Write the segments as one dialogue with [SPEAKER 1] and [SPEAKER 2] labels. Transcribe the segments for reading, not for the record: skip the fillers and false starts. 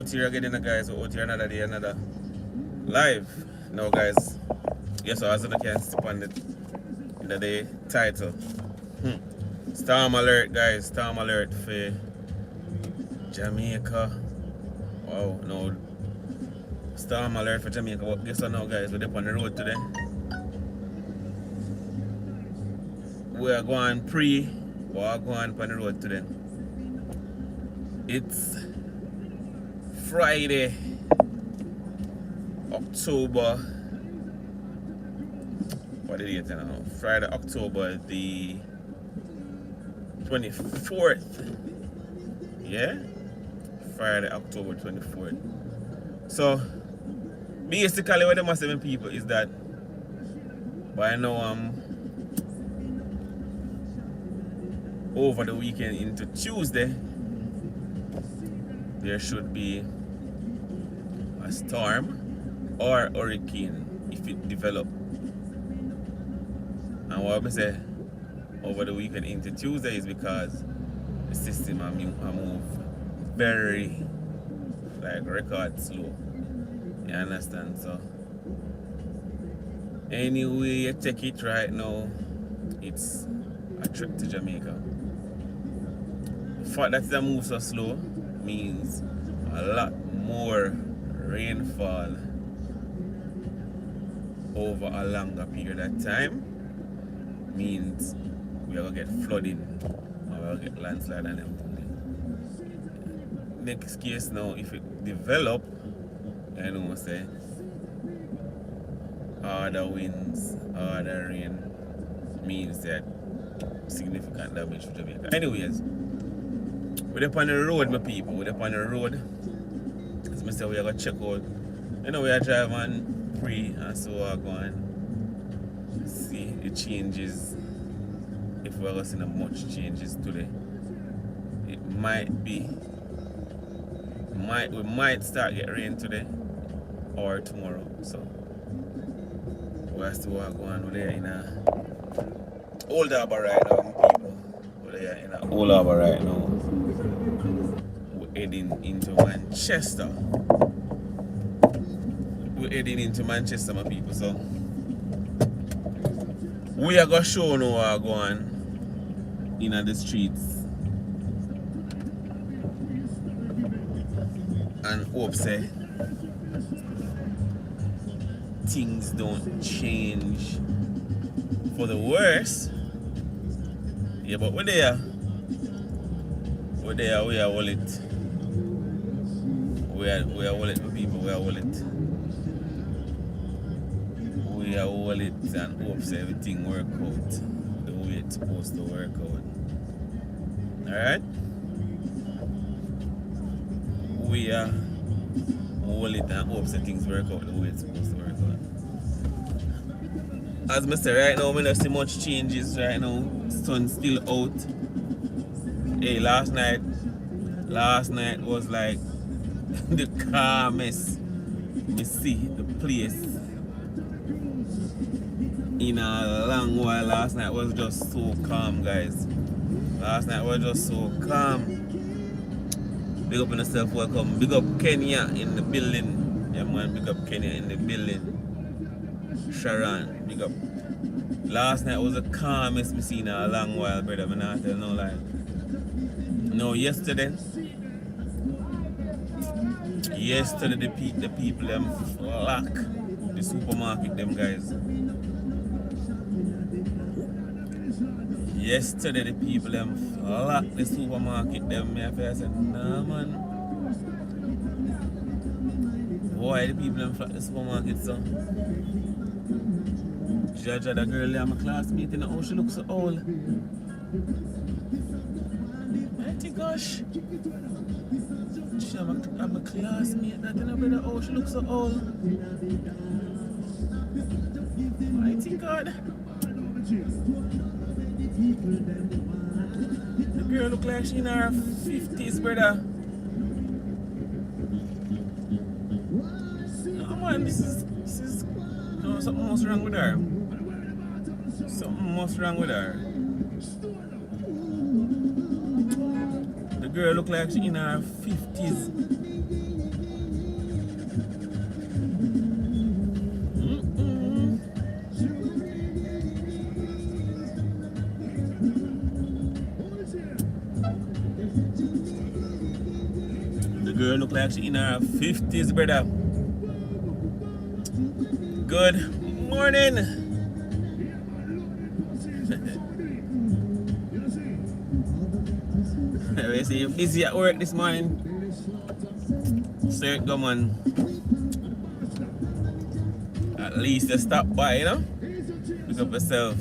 [SPEAKER 1] Here again, guys. We're out here another day, another live. Now, guys, yes, as you can see on the day title. Storm alert, guys. Storm alert for Jamaica. Wow, no. Storm alert for Jamaica. But guess what now, guys? We're up on the road today. We are going we're going on the road today. It's Friday, October. What date now? Friday, October the 24th. Yeah? Friday, October 24th. So, basically, what they must say, people, is that by now, over the weekend into Tuesday, there should be a storm or hurricane if it develop. And what I say over the weekend into Tuesday is because the system move very like record slow. You understand? So anyway you take it right now, it's a trip to Jamaica. The fact that it moves so slow means a lot more rainfall over a longer period of time. Means we are gonna get flooding or we are gonna get landslide and everything. Next case now, if it develop, I know say harder winds, harder rain means that significant damage to Jamaica. Anyways, we're up on the road, my people. We're up on the road. As I say, we are going to check out. You know, we are driving free, and so we're going to see the changes. If we're going to see much changes today, it might be, we might start get rain today or tomorrow. So we're still going. We're there in a Old Harbour right now, my people. We're there in a Old Harbour right now. Heading into Manchester. We're heading into Manchester, my people. So we are gonna show now what are going in the streets and hope say things don't change for the worse. Yeah, but we're there. We're there. We are wallet. We are wallet, people. We are wallet. We are wallet and hope so everything work out the way it's supposed to work out. Alright? We are wallet and hope so things work out the way it's supposed to work out. As I say, right now, we don't see much changes right now. Sun's still out. Hey, last night was like the calmest we see the place in a long while. Last night was just so calm, guys. Last night was just so calm. Big up on yourself, welcome. Big up Kenya in the building. Yeah man, big up Kenya in the building. Sharon, big up. Last night was the calmest we seen in a long while, brother. I'm not telling no lie. No, yesterday the people them flock the supermarket, them guys. Yesterday the people them flock the supermarket, them. Me I said, nah man. Why the people them flock the supermarket, so? Jaja, that girl there, my classmate, you know how she looks so old. Mighty gosh. I'm a classmate, that you know, brother, oh, she looks so old. Mighty God. The girl look like she in her 50s, brother. No man, this is no, something must wrong with her. Something must wrong with her. The girl look like she in her 50s. look like she in her 50s, brother. Good morning. We see you busy at work this morning. Sir, come on. At least you stop by, you know? Pick up yourself.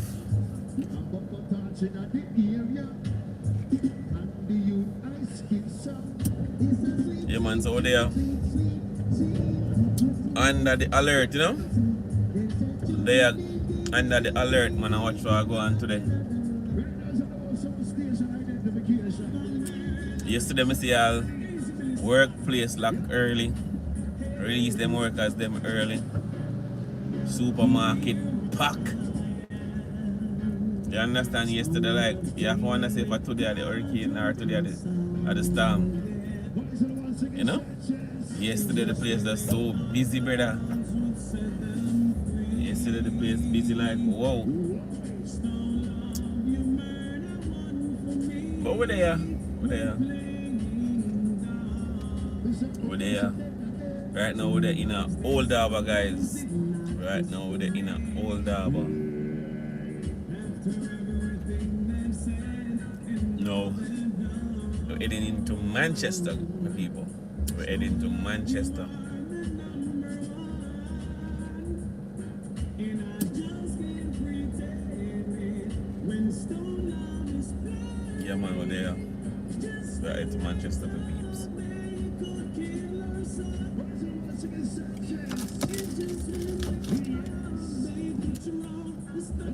[SPEAKER 1] Yeah, man, so there. Under the alert, you know? They are under the alert, man. I watch what I go on today. Yesterday, I see all workplace lock early. Release them workers them early. Supermarket pack. You understand? Yesterday, like, you have to want to say for today at the hurricane or today at the storm. You know? Yesterday the place was so busy, brother. Yesterday the place busy like whoa. But we're there. Right now we're there in a Old Harbour, guys. Right now we're there in a Old Harbour. No. We're heading into Manchester, my people. We're heading to Manchester. Yeah, man, we're there. We're heading to Manchester, my peeps.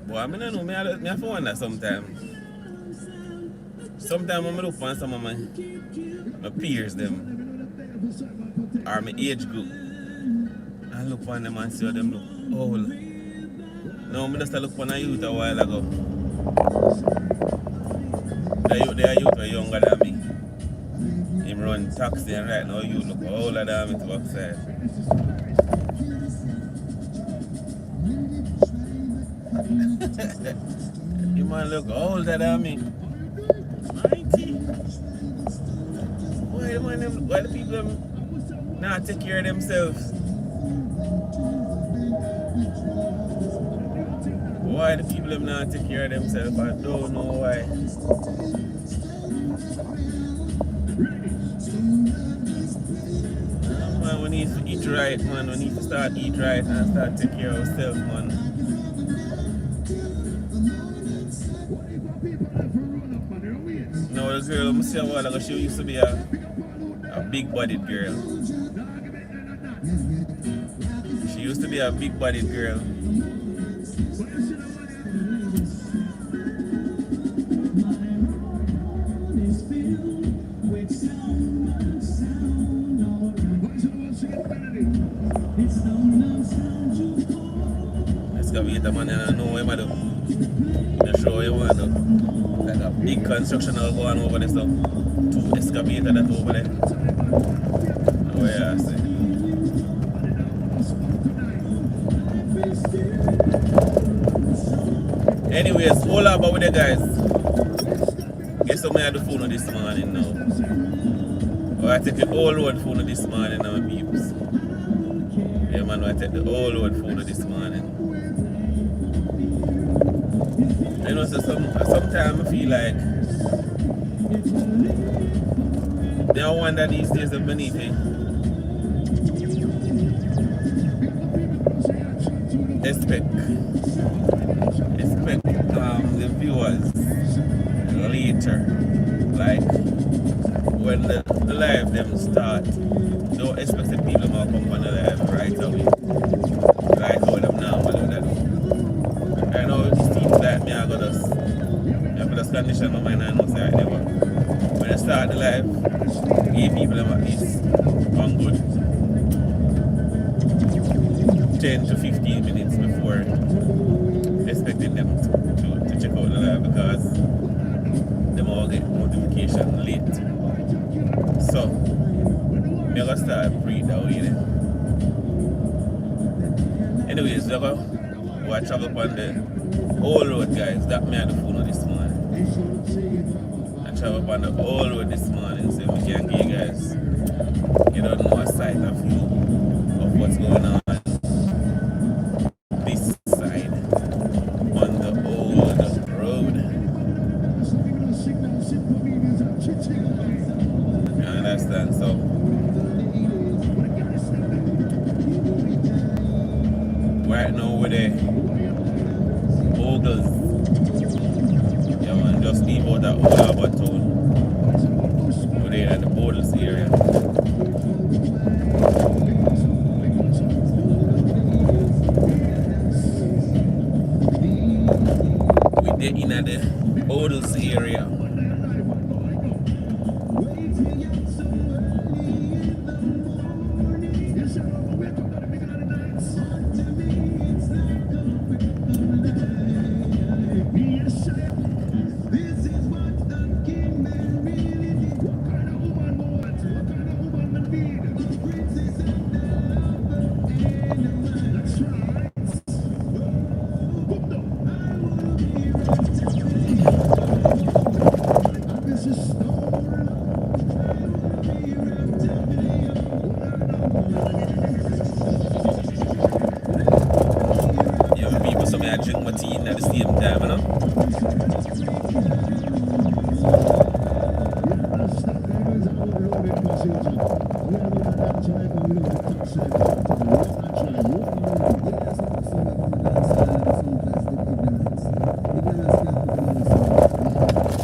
[SPEAKER 1] Boy, I don't know, I have to wonder sometimes. Sometimes when I look for some of my peers, them, or my age group, I look for them and see how them look old. No, I just look for a youth a while ago. They are youth are younger than me. Him run taxi and right now you look older than me to outside. You man look older than me. 90. Why the people not take care of themselves? Why the people not take care of themselves? I don't know why. Man, we need to eat right, man. We need to start eat right and start take care of ourselves, man. No, the girl I see a while ago, she used to be a big-bodied girl. She used to be a big-bodied girl. Excavator, man, and I know what I do. The show you want to do. Like a big construction going on over there, so 2 excavator that over there. Oh yeah, I see. Anyways, hold up with the guys. Guess what I had the phone this morning now. Oh, I take the whole road phone this morning now, peeps. Yeah man, I take the whole road phone this morning. You know, so sometimes I feel like they don't wonder these days of anything. Expect the viewers later, like when the live them start. Don't expect the people to come on the live right away, like how them normally do. I know it seems like me I got us condition my mind and know say I never. When I start the live, give people them at least one good 10 to 15 minutes before expecting them to check out the live, because them all get notification late. So me gonna start pre that way then. Anyways, we go travel on the whole road, guys. That me had the phone this morning. I travel on the whole road this morning, so we can give you guys you don't know a sight of you of what's going on this side on the old road. You understand? So right now we're the Ogles. Yeah man, just leave out that old Harbour town. We're there at the Bodles area. We're there in the Bodles area. Young people, some I drink my tea at the same time, you know?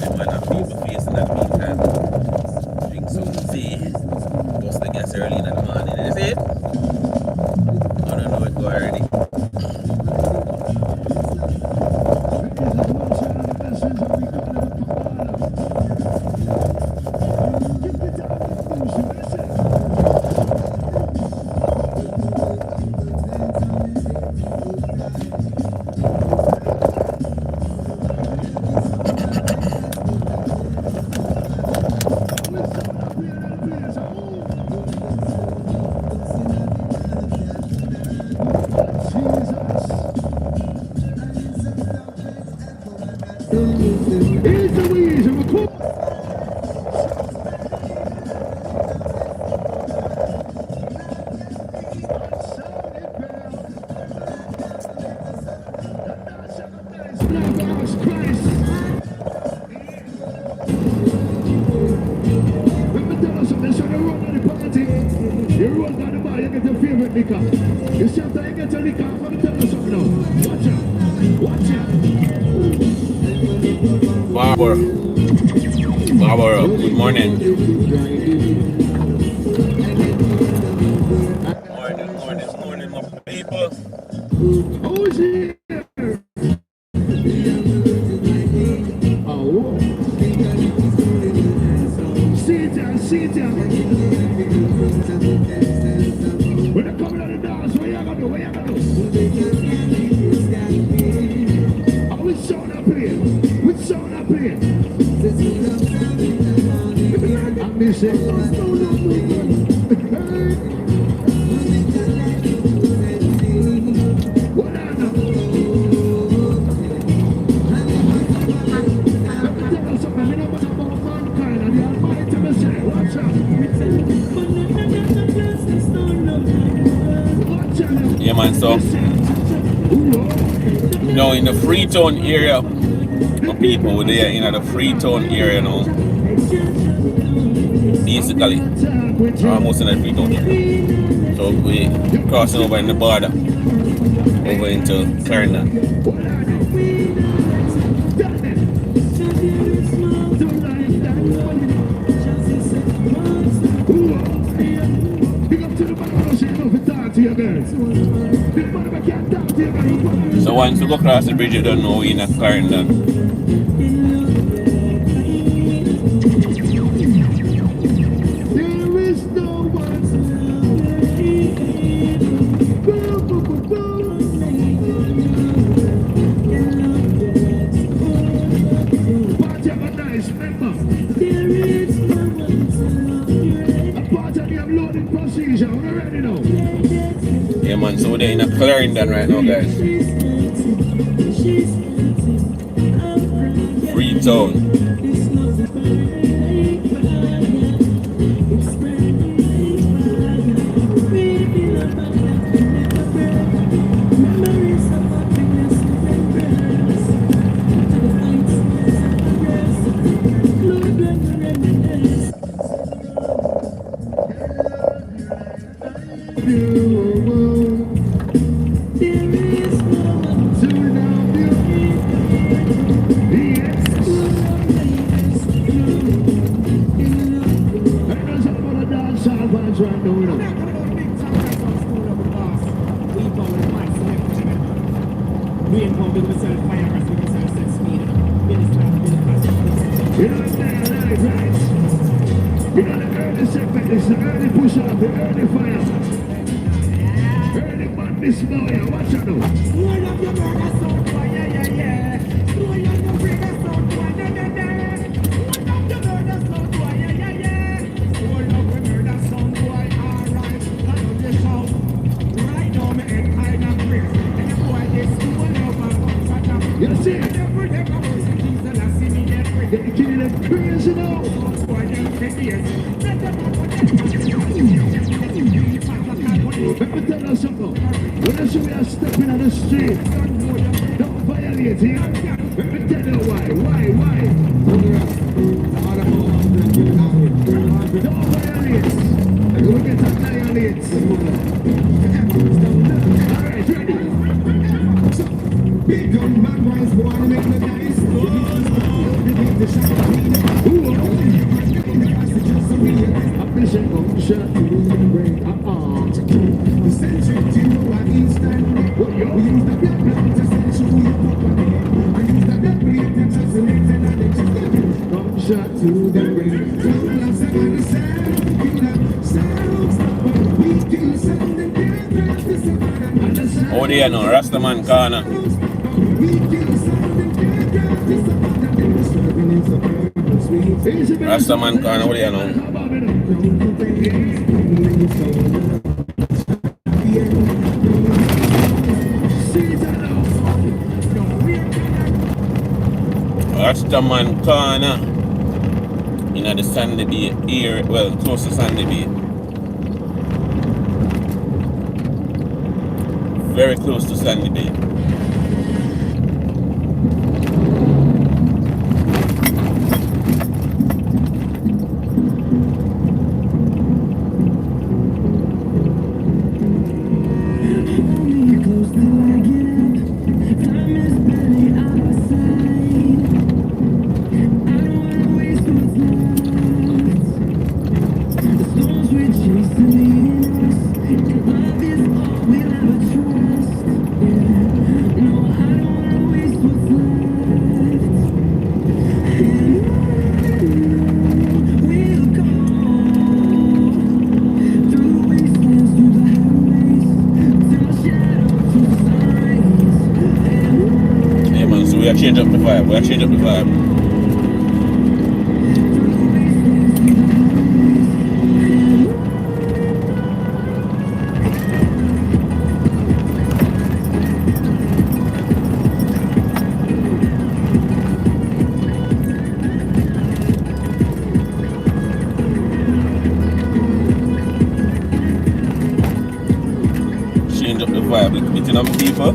[SPEAKER 1] Them man have people facing at the meantime. Drink some tea. Bust the gas early in the morning. You see it? I don't know it go already. Barber, good morning. Morning, my people. Sit down. When I come out of the dance, where you gonna do? Oh, we sound up here. I miss it. What I know? Let me tell you something. You know what's about mankind and the Almighty me say, watch out. Yeah man, so now in the Freetown area of people, we're there in the Freetown area now. Basically, almost in the Freetown area. So we crossing over in the border over into Clarendon. So once we go across the bridge, you don't know we're in a Clarendon. There is no one. But you have a nice member. There is no one to love you. A part of the uploading procedure, we're ready now. Yeah man, so we're in a Clarendon right now, guys. Freetown. Oh, there no, Rastaman Corner. Rastaman Corner, what do you know? Rastaman Corner. In the Sandy Bay area, well, close to Sandy Bay. Very close to Sandy Bay. Change up the vibe. We'll change up the vibe. Change up the vibe. Meeting up people.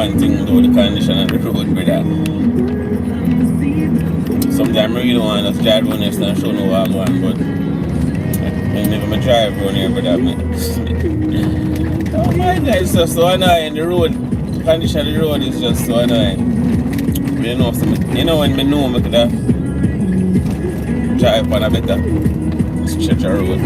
[SPEAKER 1] one thing though, the condition of the road, brother. Sometimes I really don't want to drive around this and show no what I want, but I never drive around here, brother. Oh my God, it's just so annoying. The road, the condition of the road is just so annoying. You know, when I know I could have drive on a better stretch of road.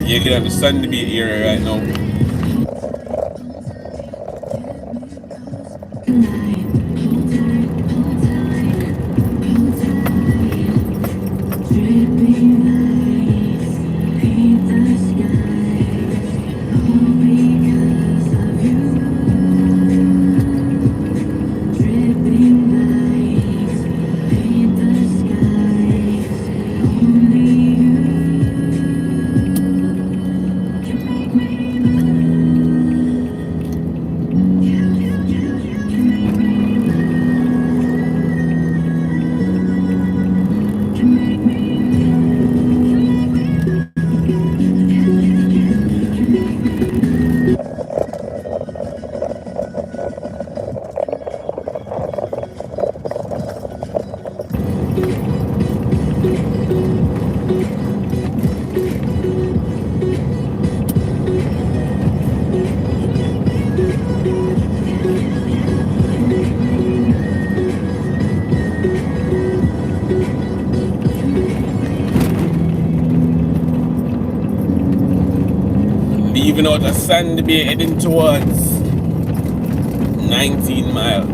[SPEAKER 1] You can have the sun to be area right now. Leaving out of Sandy Bay heading towards 19 Mile.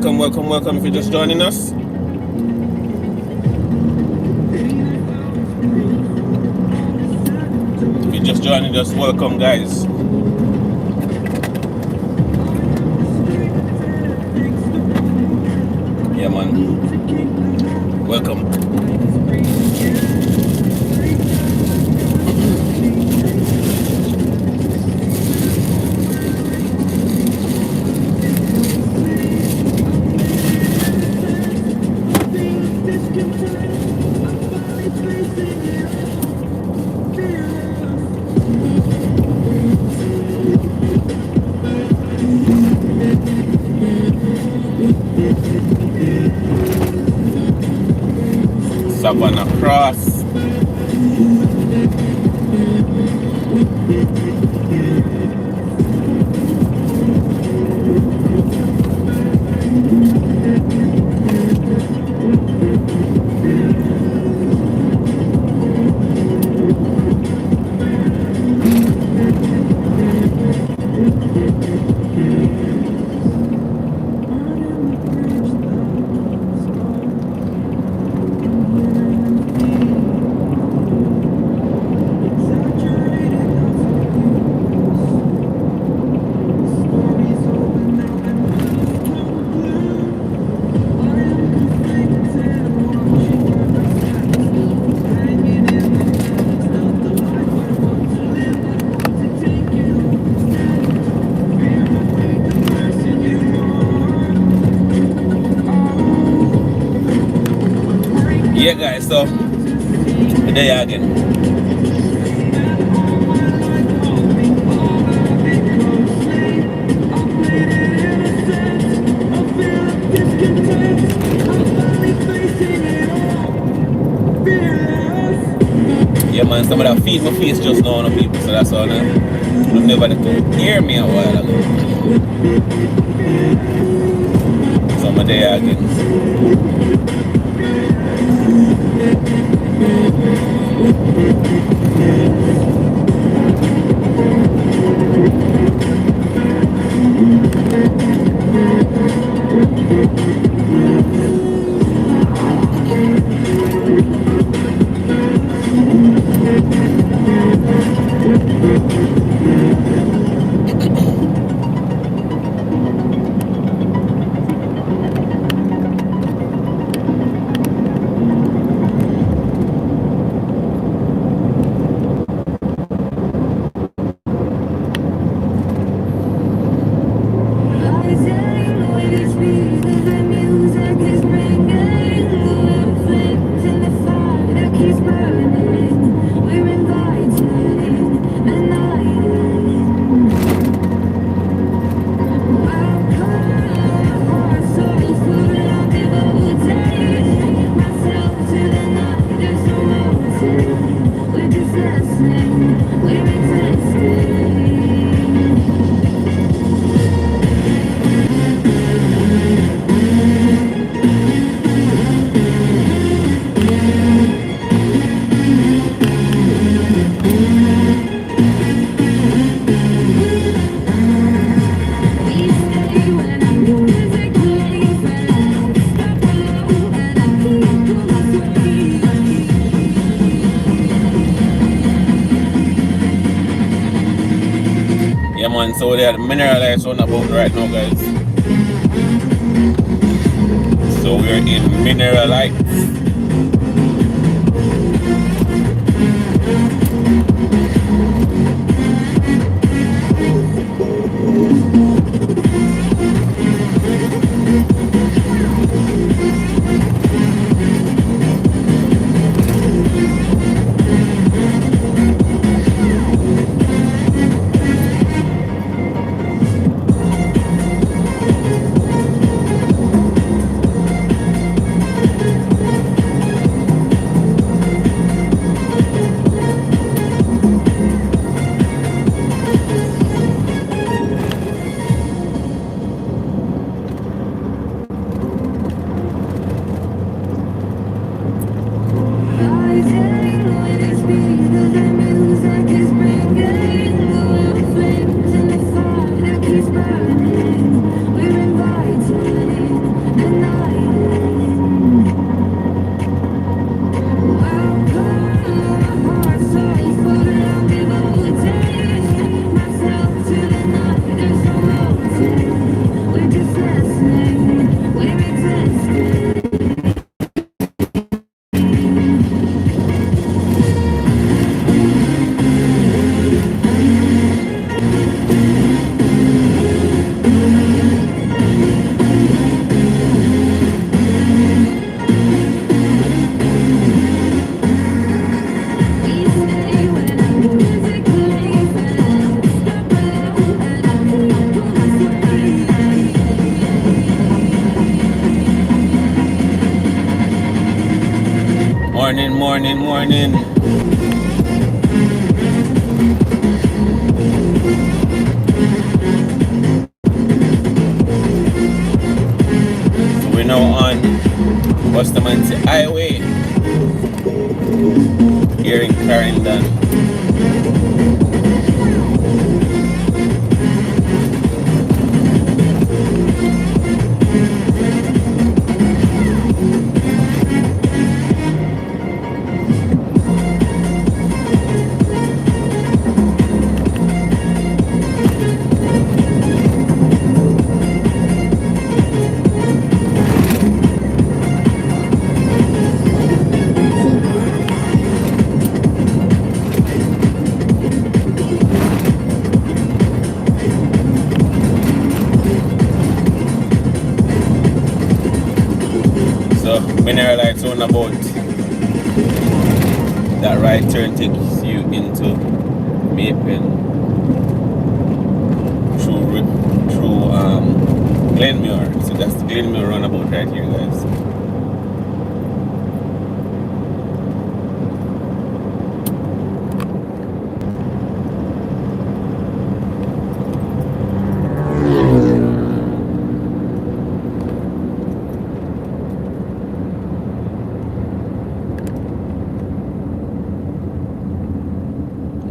[SPEAKER 1] welcome if you're just joining us. If you're just joining us, welcome guys. Yeah man, welcome. Savannah Cross. Yeah guys, so there again. Yeah man, some of that feed my face just now on people, so that's all now. I've never could hear me a while ago. So I'm there again. So they are mineralized on the boat right now guys. So we're in Mineralites. morning. So we're now on Bustamante Highway here in Clarendon. So mineral lights on about that right turn takes you into Mapen through Glenmuir. So that's the Glenmuir roundabout right here, guys.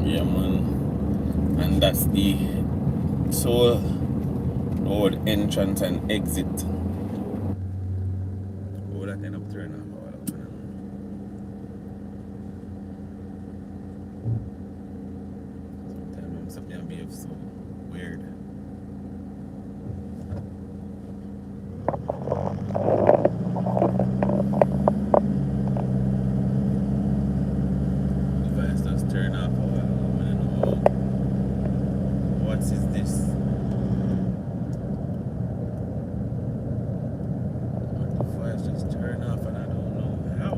[SPEAKER 1] Yeah, man. And that's the Soul Road entrance and exit. Oh, that kind of turn off. Sometimes something be so weird. Device does turn off. I don't know. What is this? What the device just turn off and I don't know how.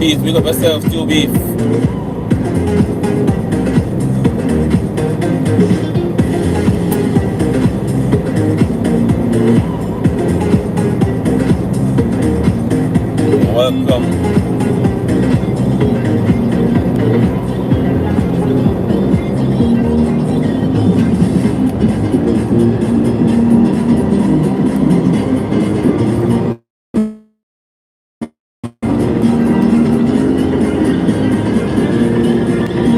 [SPEAKER 1] Beats, big up yourself, Stu Beef. Welcome.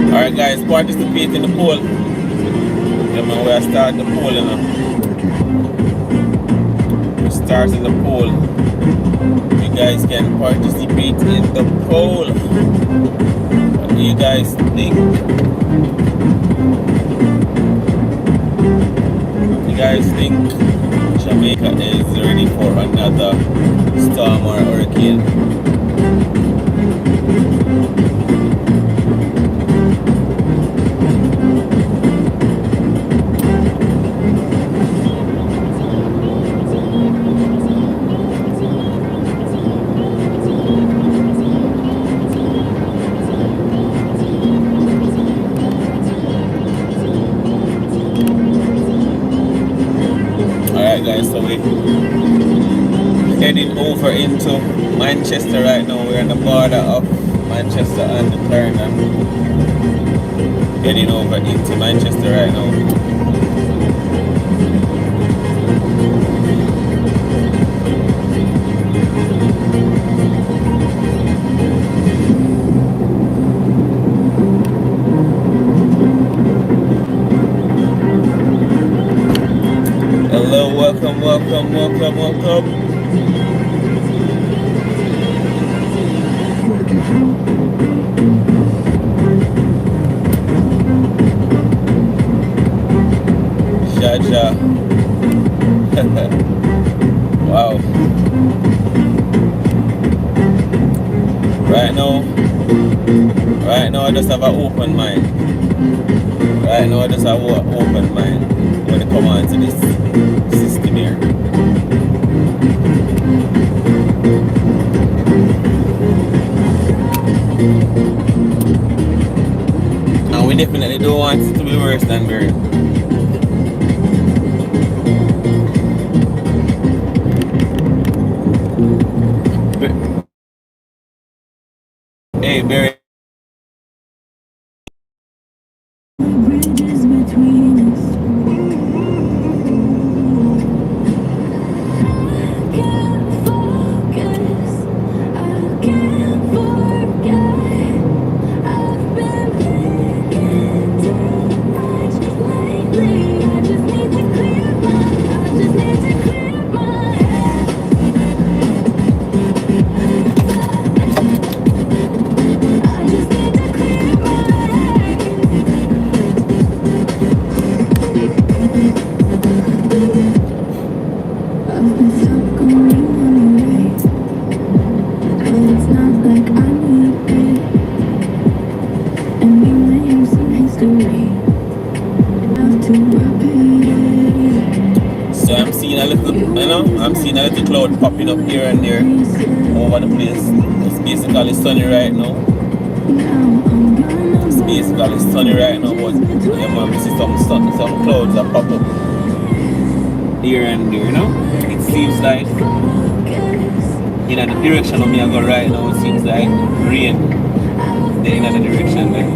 [SPEAKER 1] Alright guys, participate in the poll. Yeah man, we are starting the poll, you know. We're starting the poll. You guys can participate in the poll. What do you guys think? You guys think Jamaica is ready for another storm or hurricane? Guys, so we're heading over into Manchester right now. We're on the border of Manchester and Turner. Heading over into Manchester right now. Welcome. Jaja. Wow. Right now I just have an open mind. Right now I just have an open mind when it comes on to this system here. And we definitely don't want it to be worse than Barry. Hey Barry. I'm seeing a little cloud popping up here and there over the place. It's basically sunny right now. It's basically sunny right now, but yeah man, we see some clouds that pop up here and there, you know? It seems like in the direction of me I go right now, it seems like rain in the direction there.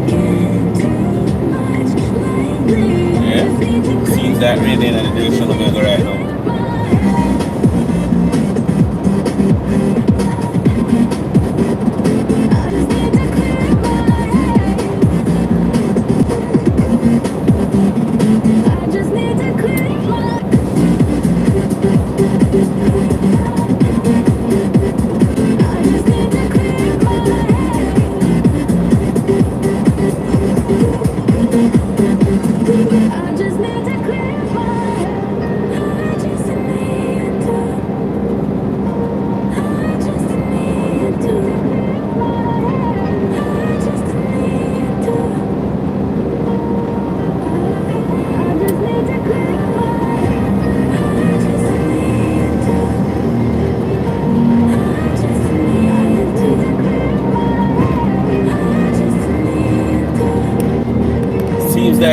[SPEAKER 1] Yeah? It seems like rain in the direction of me I go right now.
[SPEAKER 2] I just need to clear my head.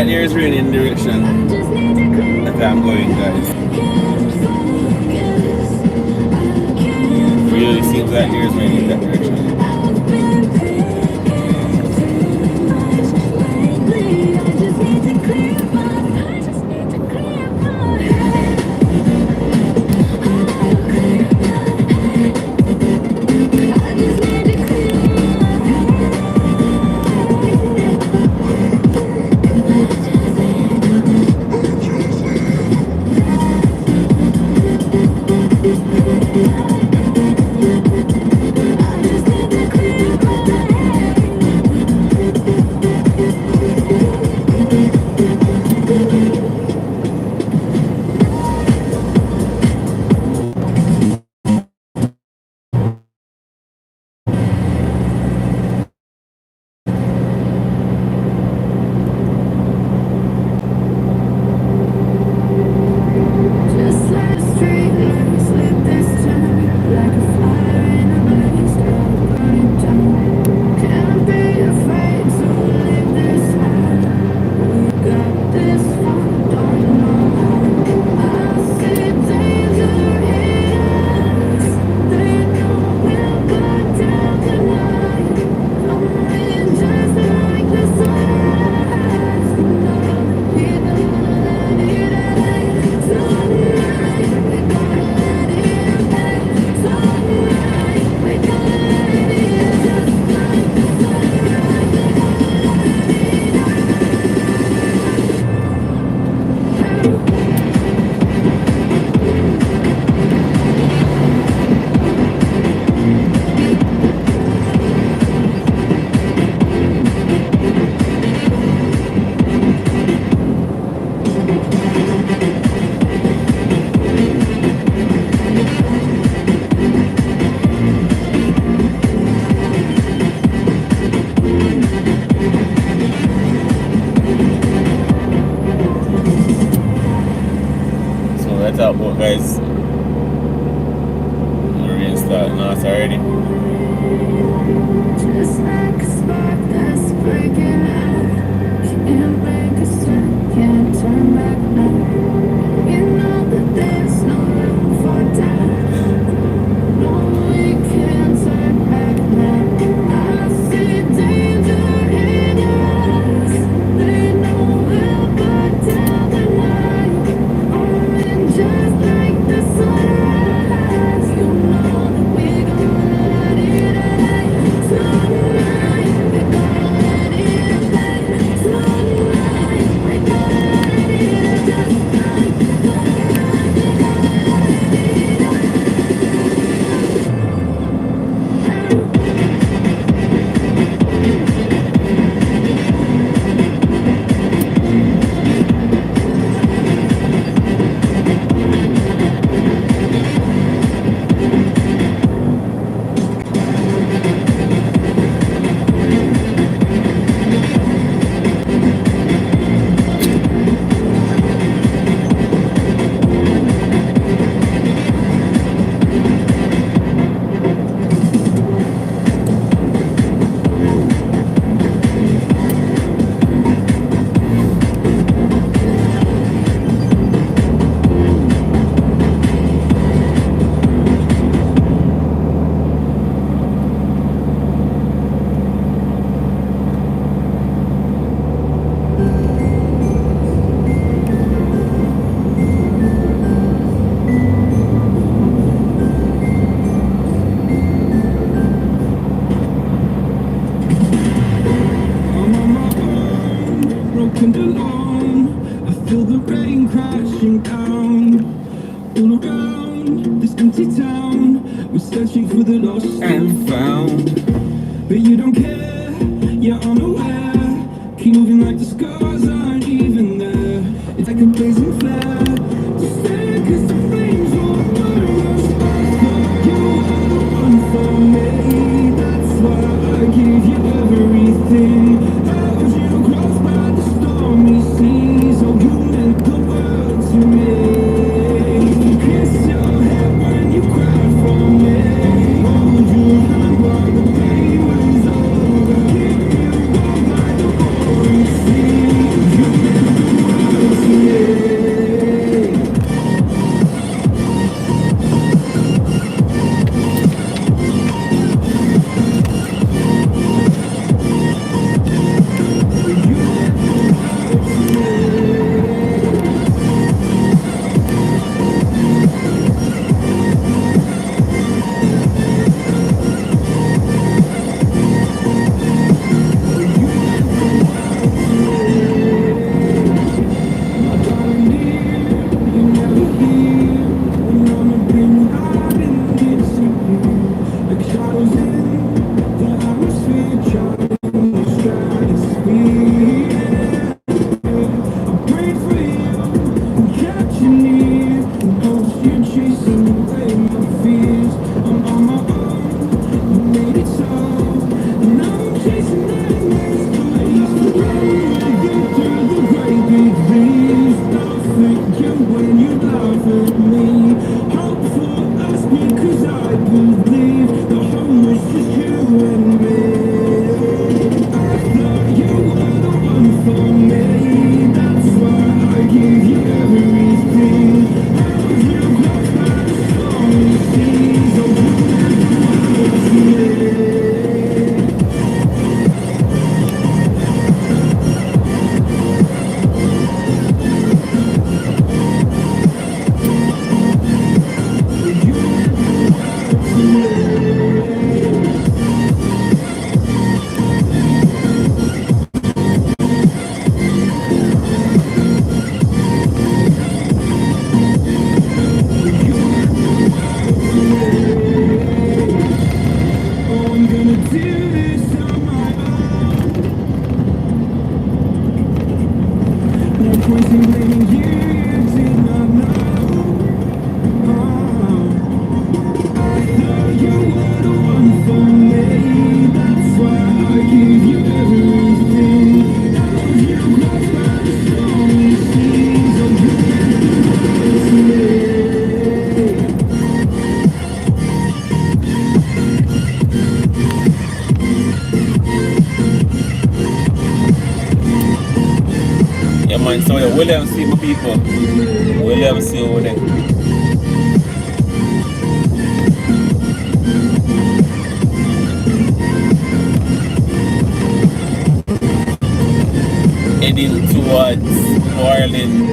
[SPEAKER 1] there is rain in the direction that I'm going, guys. Really seems like there's rain in that direction. Guys, the rain starting off already. Just like a spark that's breaking out, can't make a step, can't turn back now. You know that there's no room for doubt. No, we can't turn back now. I see danger in your eyes. They know we'll go down the line. Just like the sunrise, you know that we're gonna let it out. Tonight, we're gonna let it out. Tonight, we're gonna let it out.
[SPEAKER 2] searching for the lost and found. But you don't care, you're unaware. Keep moving like the scars aren't even there. It's like a blazing flare. Just stare, cause the flames won't burn us. Thought you were the one for me. That's why I gave you everything. Held you close by the stormy seas. Oh, you meant the world to me. Kiss your head when you cried for me. Hold your hand while the pain was over. Keep you warm like the roaring sea.
[SPEAKER 1] man. So yeah, William C, my people. William C over there. Heading towards New Orleans.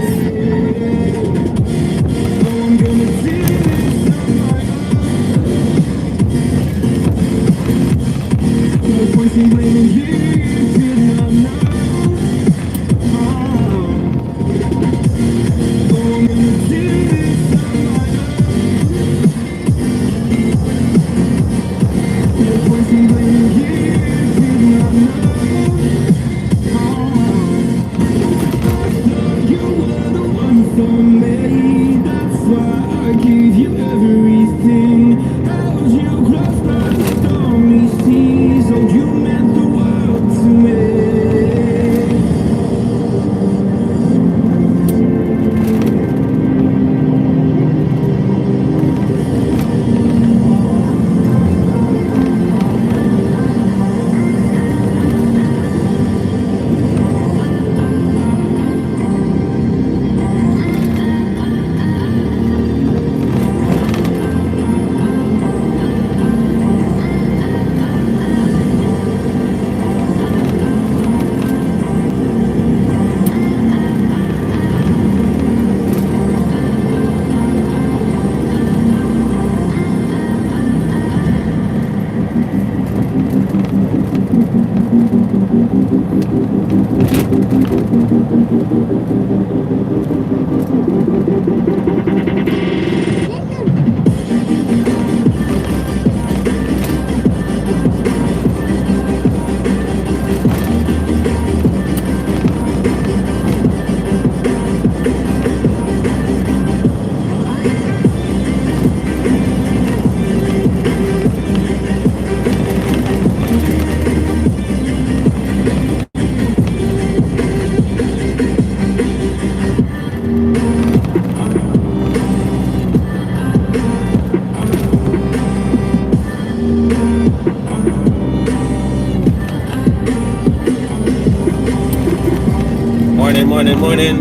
[SPEAKER 1] Morning.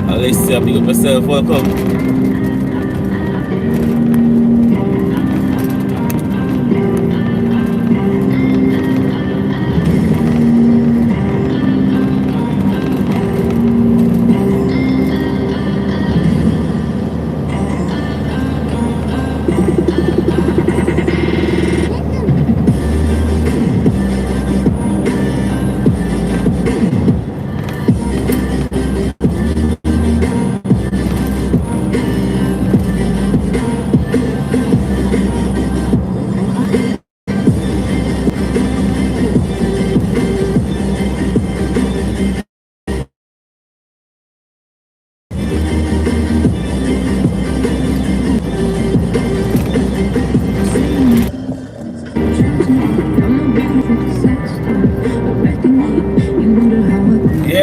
[SPEAKER 1] Alicia, pick up yourself. Welcome.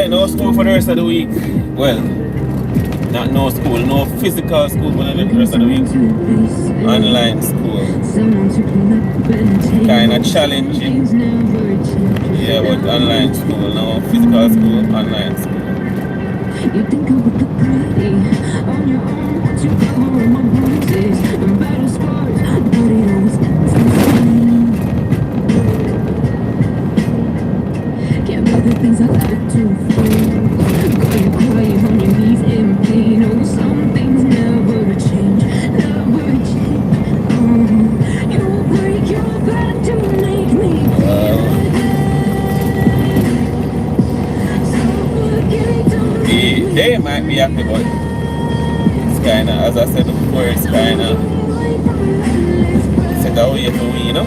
[SPEAKER 1] No school for the rest of the week. Well, not no school, no physical school for the rest of the week. Online school. Kind of challenging. Yeah, but online school, no physical school, online school. You think I would look pretty on your own, but you cover my bruises and battle scars, but it always ends the same. Can't be the things I gotta do for you. Girl, you crying on your knees in pain. Oh, some things never change, never change. You break your back to make me feel they might be happy, but it's kind of, as I said before, it's kind of set away for we, you know.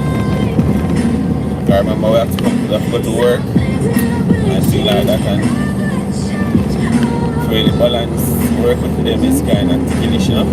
[SPEAKER 1] I remember we have to go to work and things like that, and to really balance work with them is kind of finish, you know.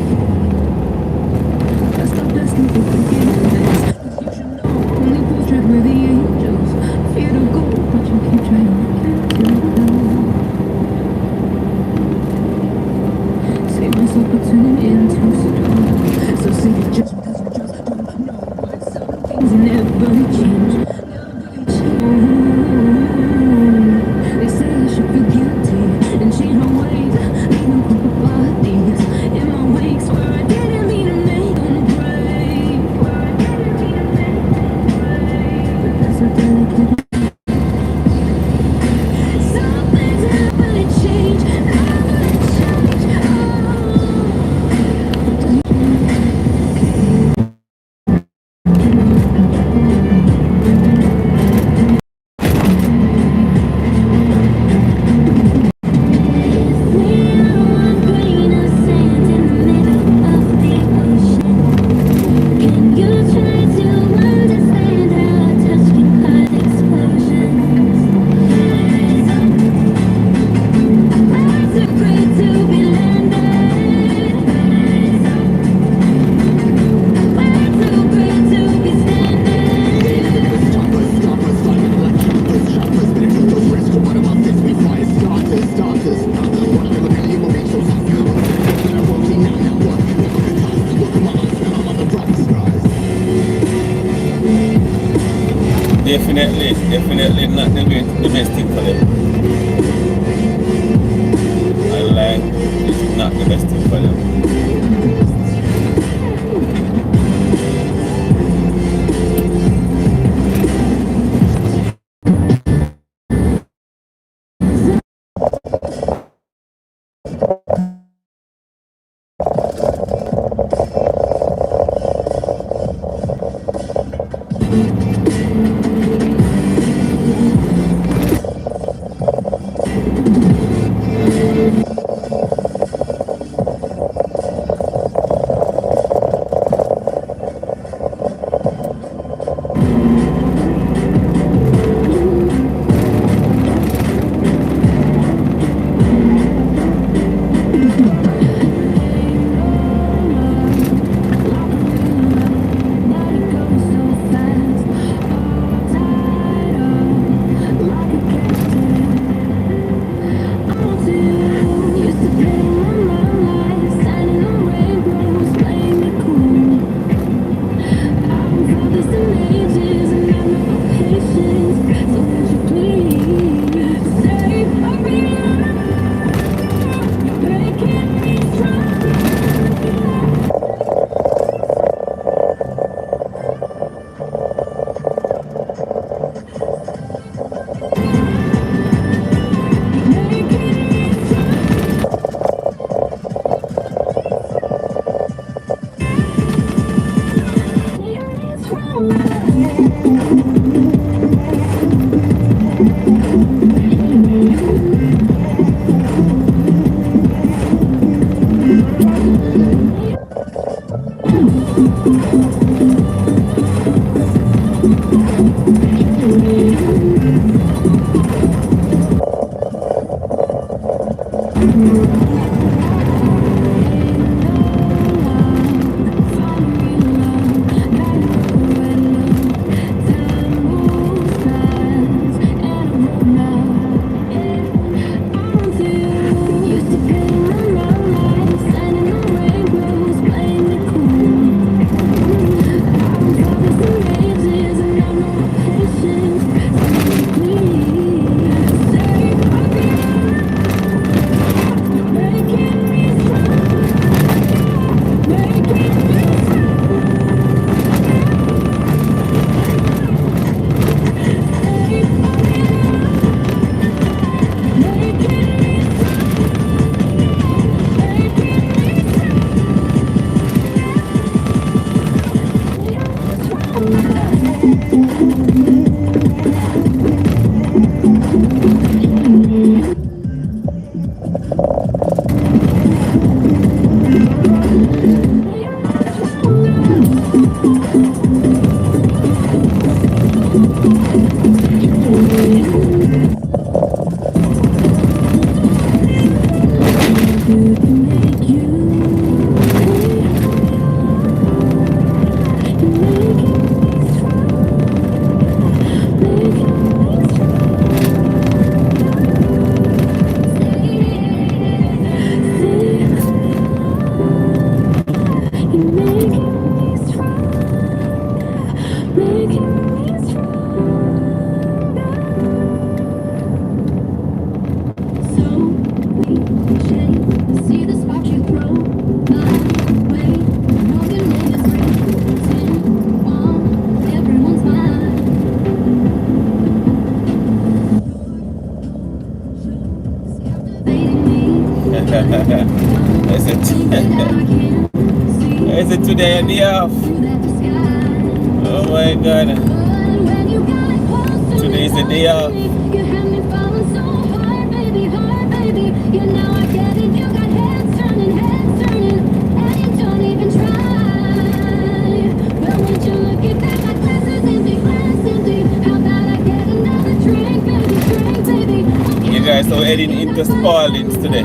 [SPEAKER 1] definitely not the best thing for them. I like it's not the best thing for them. Is it today a day off? Oh my god. Today is a day off. You guys are heading into Spalding's today.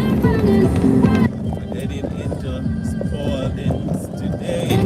[SPEAKER 1] Heading into Spalding's today.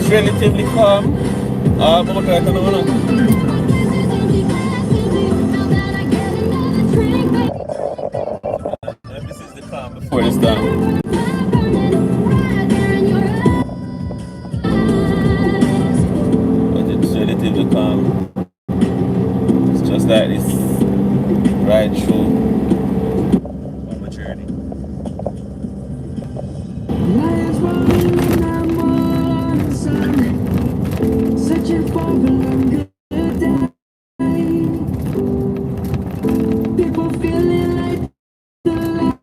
[SPEAKER 1] relatively calm. Como que no, no. This is the calm before the storm. But it's relatively calm. It's just like this ride through on my journey.
[SPEAKER 2] Lions rolling in the morning sun, searching for a longer day. People feeling like the light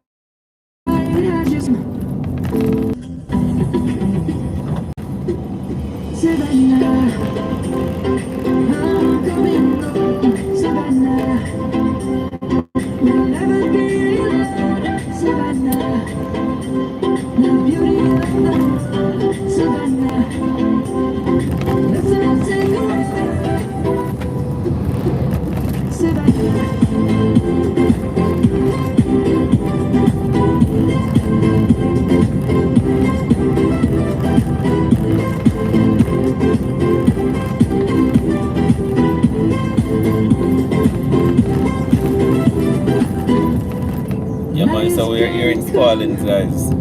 [SPEAKER 2] has just Savannah, I'm coming home. Savannah, we'll never be alone. Savannah, the beauty of the world. Savannah, let's not take a ride. Savannah.
[SPEAKER 1] Yeah man, so we're here in Spaldings, guys.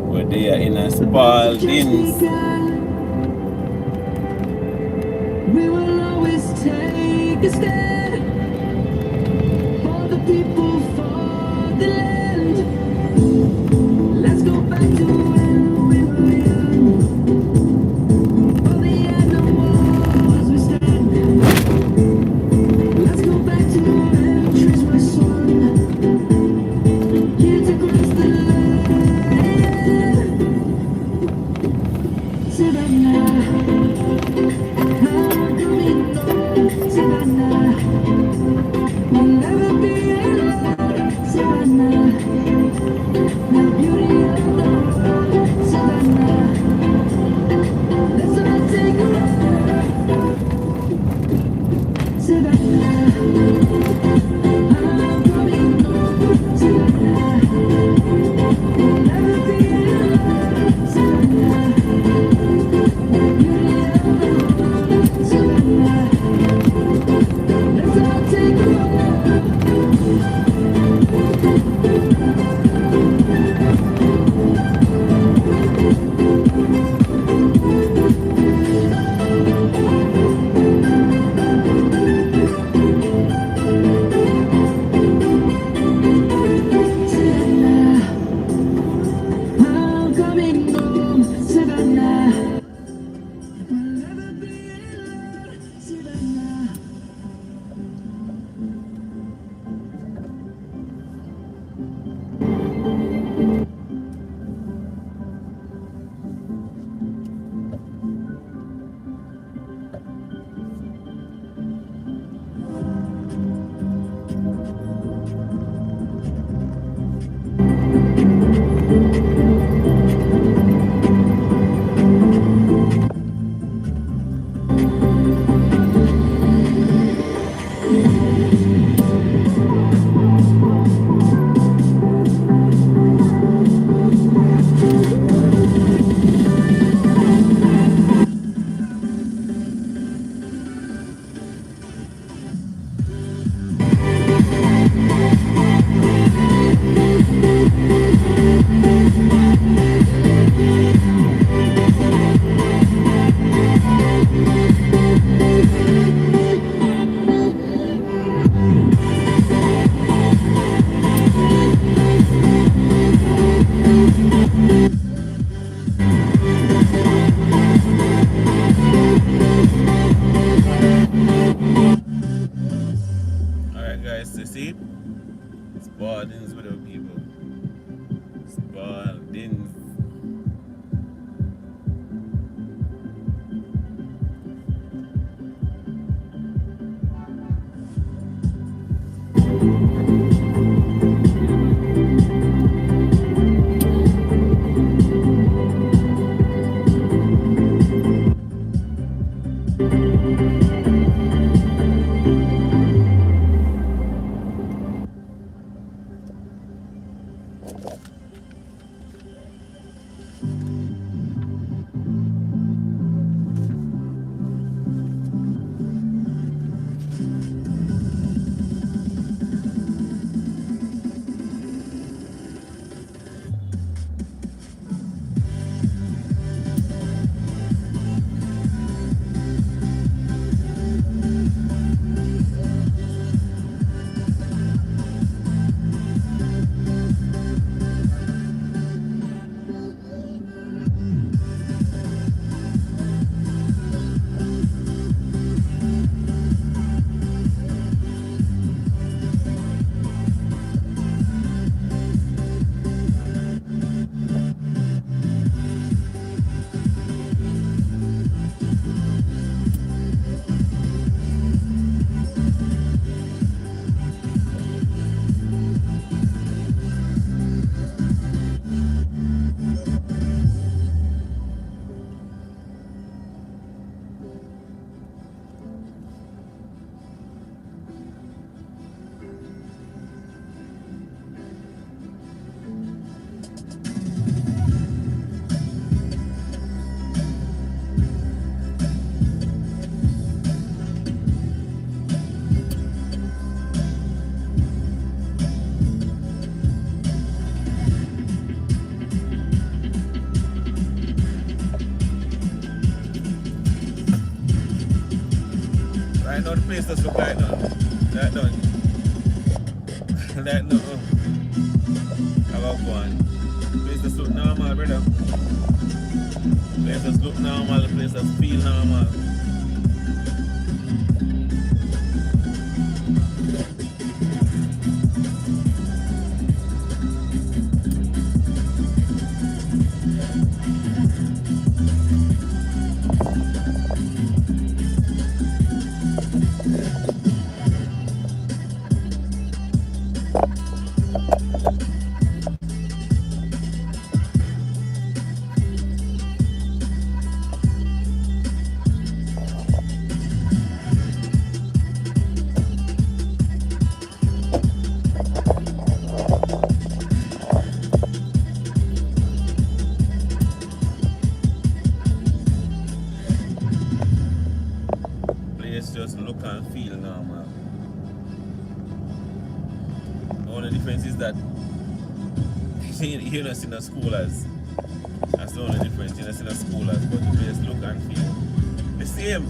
[SPEAKER 1] We're there in a Spaldings.
[SPEAKER 2] We will always take a stand for the people, for the land. Let's go back to when we were young. For the animals we stand. Let's go back to when trees were swung. Kids across the land. Savannah, I'm coming home. Savannah, we'll never be alone. Savannah, the beauty of the world. Savannah, let's all take a ride. Savannah, I'm coming home. Savannah, we'll never be alone. Savannah, the beauty of the world. Savannah, let's all take a ride. Savannah, I'm coming home. Savannah, we'll never be alone. Savannah.
[SPEAKER 1] Alright guys, so see? Spaldings with our people. Spaldings. place just look like nothing. That done. Like nothing. How about one? Place just look normal, brother. Place just look normal, the place just feel normal. Place just look and feel normal. The only difference is that you're not in a school as. That's the only difference. You're not in a school as, but the place look and feel the same.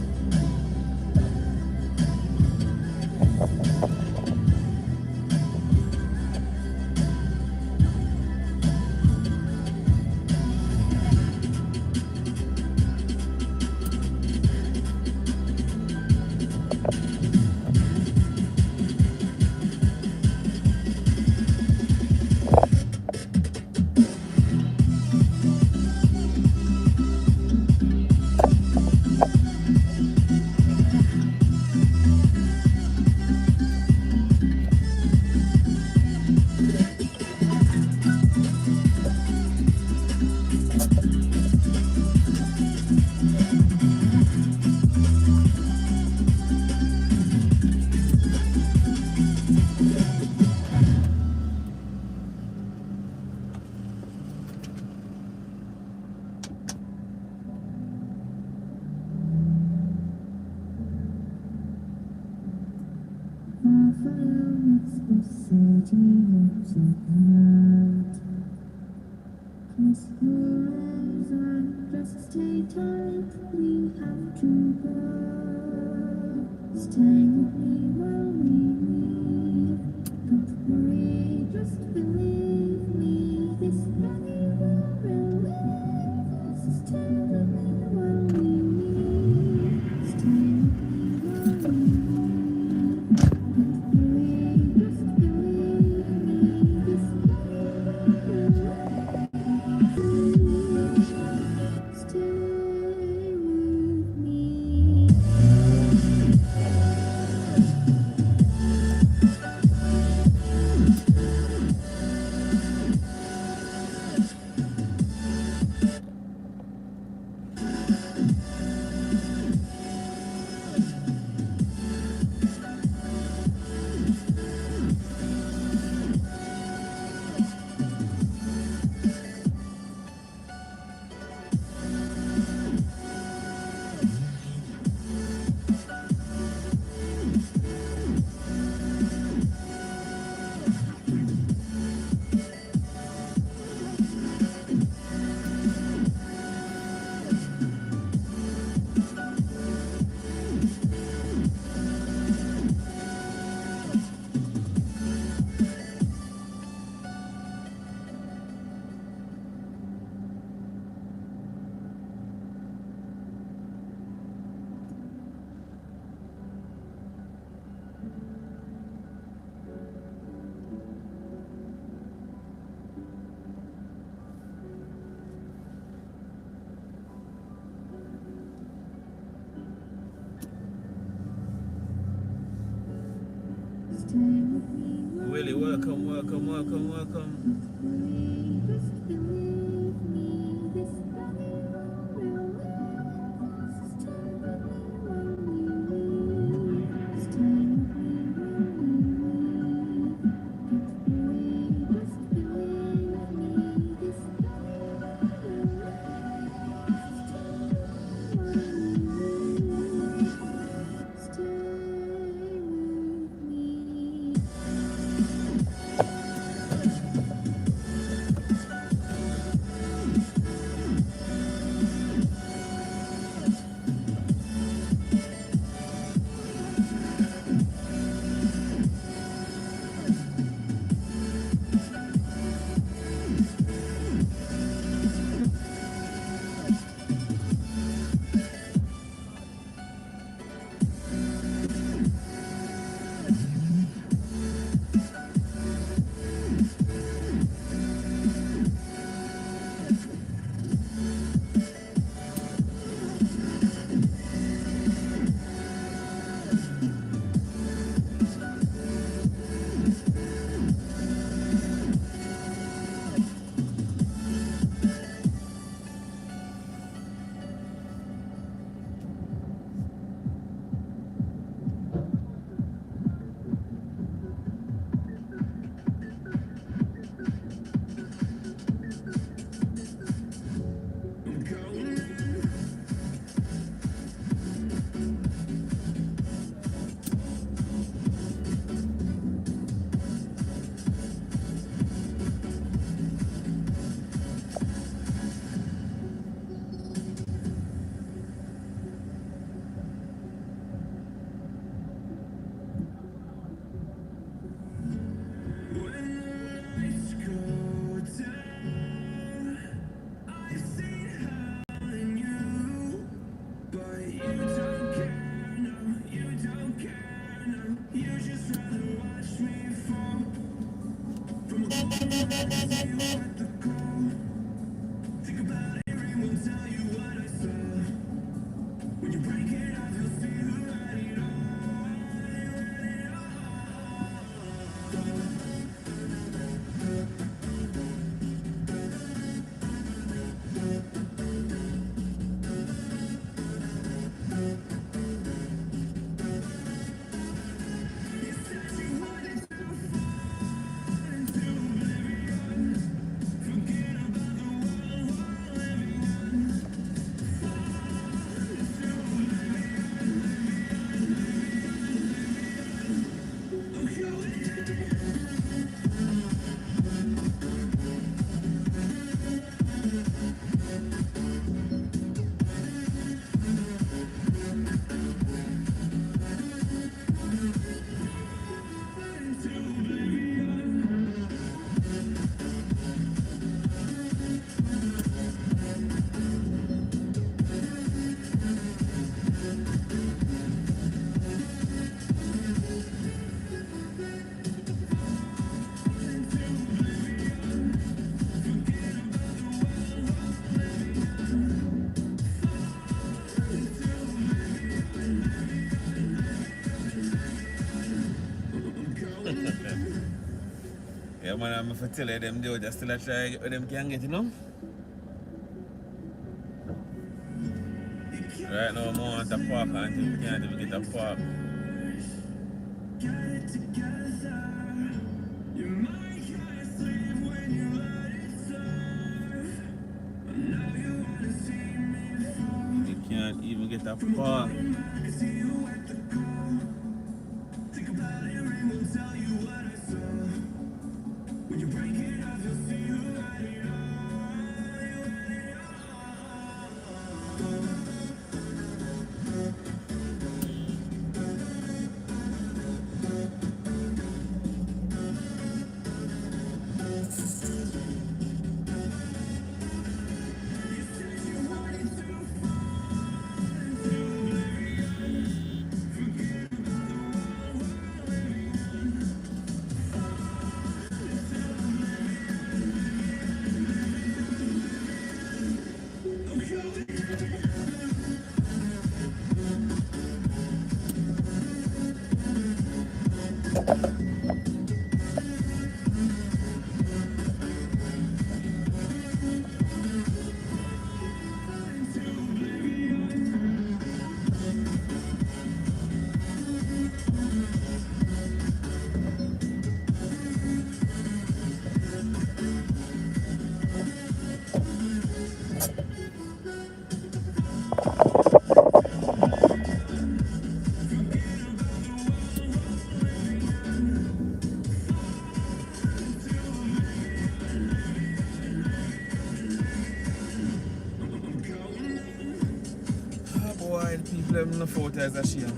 [SPEAKER 2] Stay tight, we have to go. Stay with me while we leave. Don't worry, just believe me. This money will relieve us. Stay with me while we leave. Stay with me while we leave. Don't worry, just believe me. This money will relieve us. Stay with me.
[SPEAKER 1] Willie, welcome, welcome, welcome, welcome.
[SPEAKER 2] Just believe me, this money will stay with me while we leave. Stay with me while we leave. Don't worry, just believe me, this money will stay with me.
[SPEAKER 1] Yeah, man, I'm for tell you them they just still a try get where them can get, you know. Right now, I want a park until we can't even get a park. We can't even get a park. Oh boy, the people have no photo as a shame.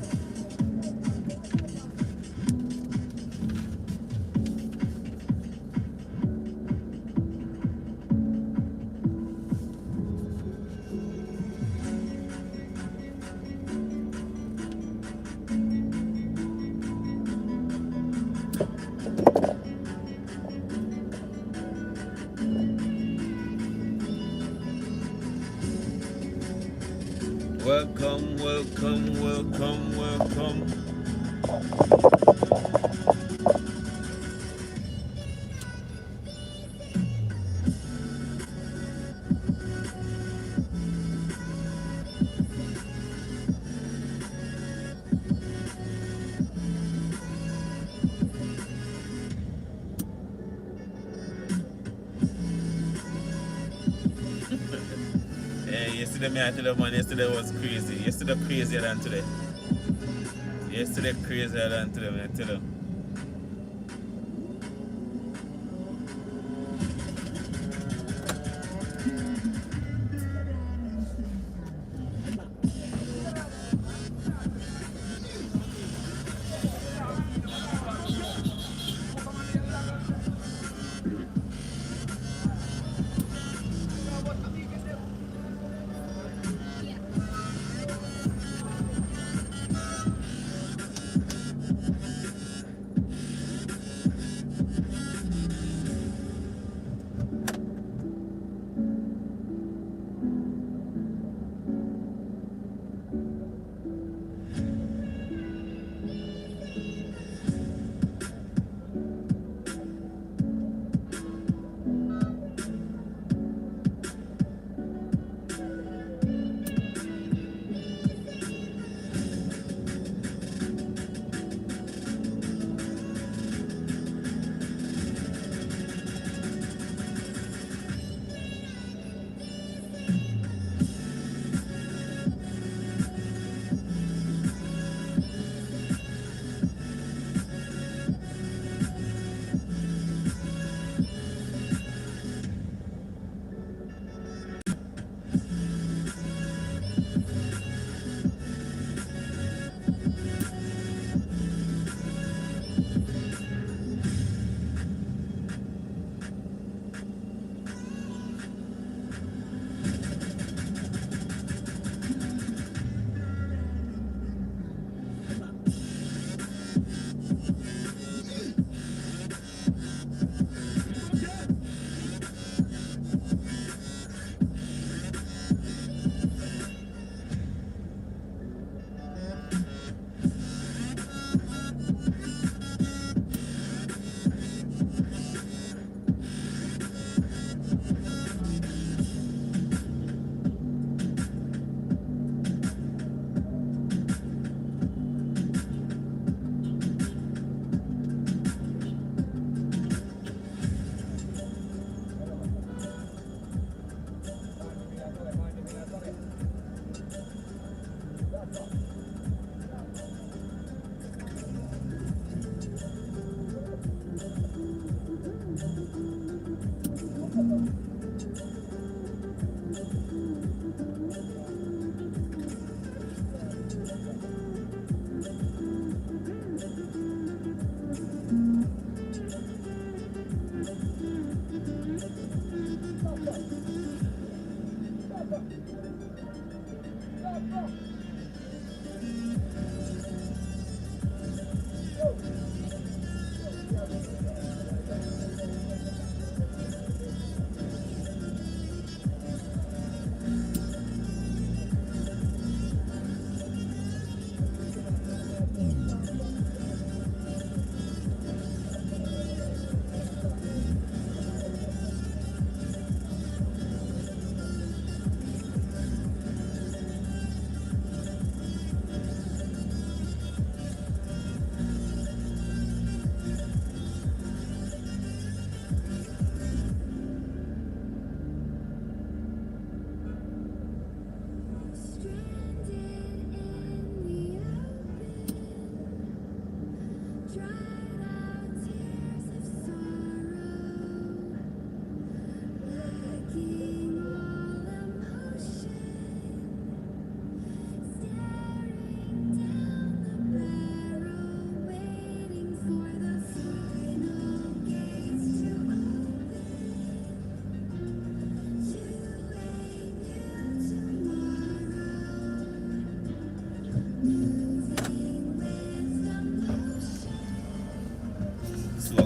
[SPEAKER 1] Welcome, welcome, welcome, welcome. Yeah, yesterday me I tell you man, yesterday was crazy. Yesterday crazier than today. Yesterday crazier than today, man, I tell you.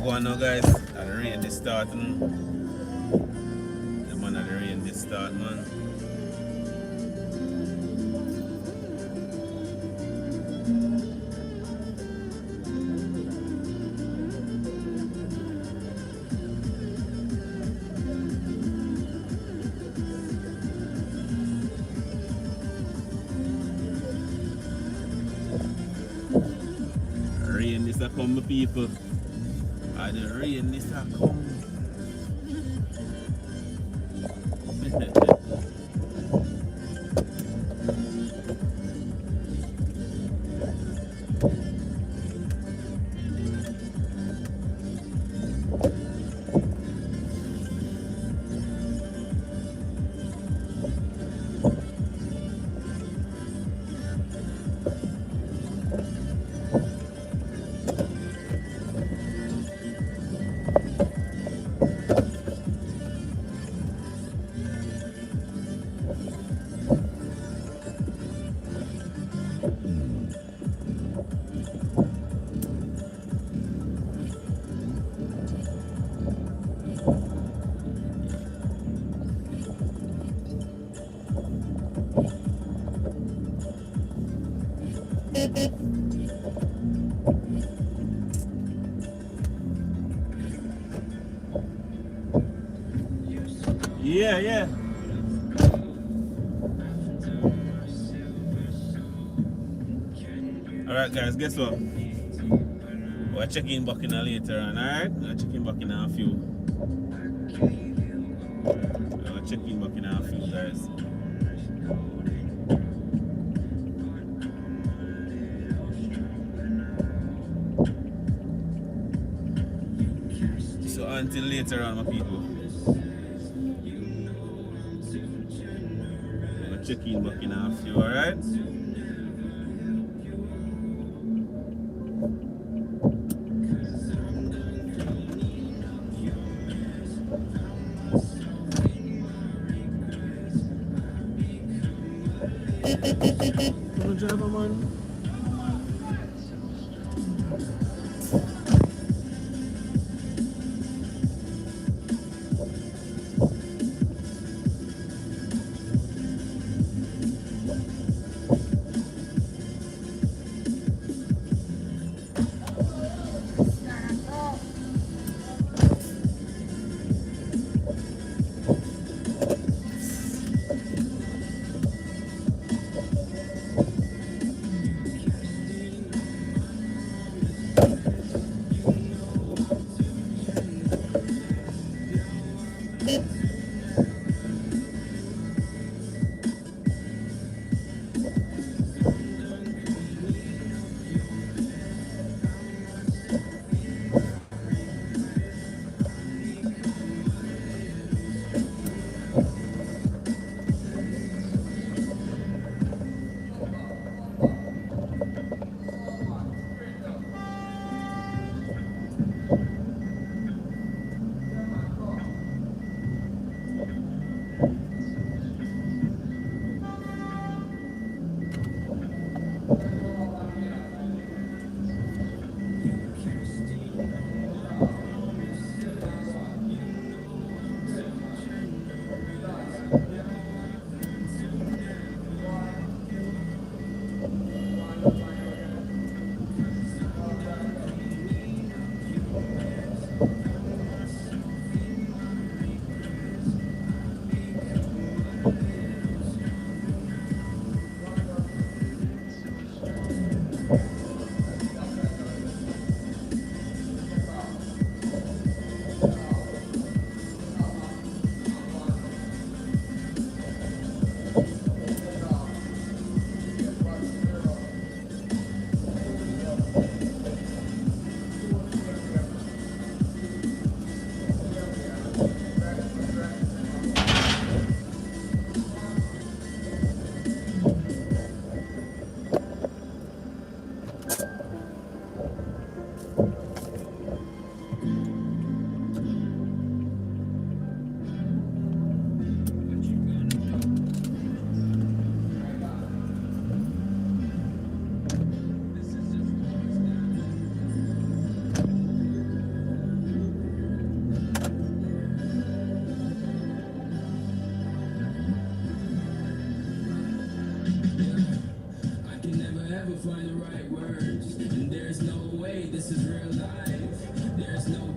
[SPEAKER 1] go on now, guys. At the rain this starting. The man at the rain this start, man. Rain this a come, my people. And the rain this a come. Yeah, yeah. Alright guys, guess what? We're checking back in later on, alright? We're checking back in a few. We're checking back in a few, guys. So until later on, my people. We're checking back in a few, alright? Come on, driver, man.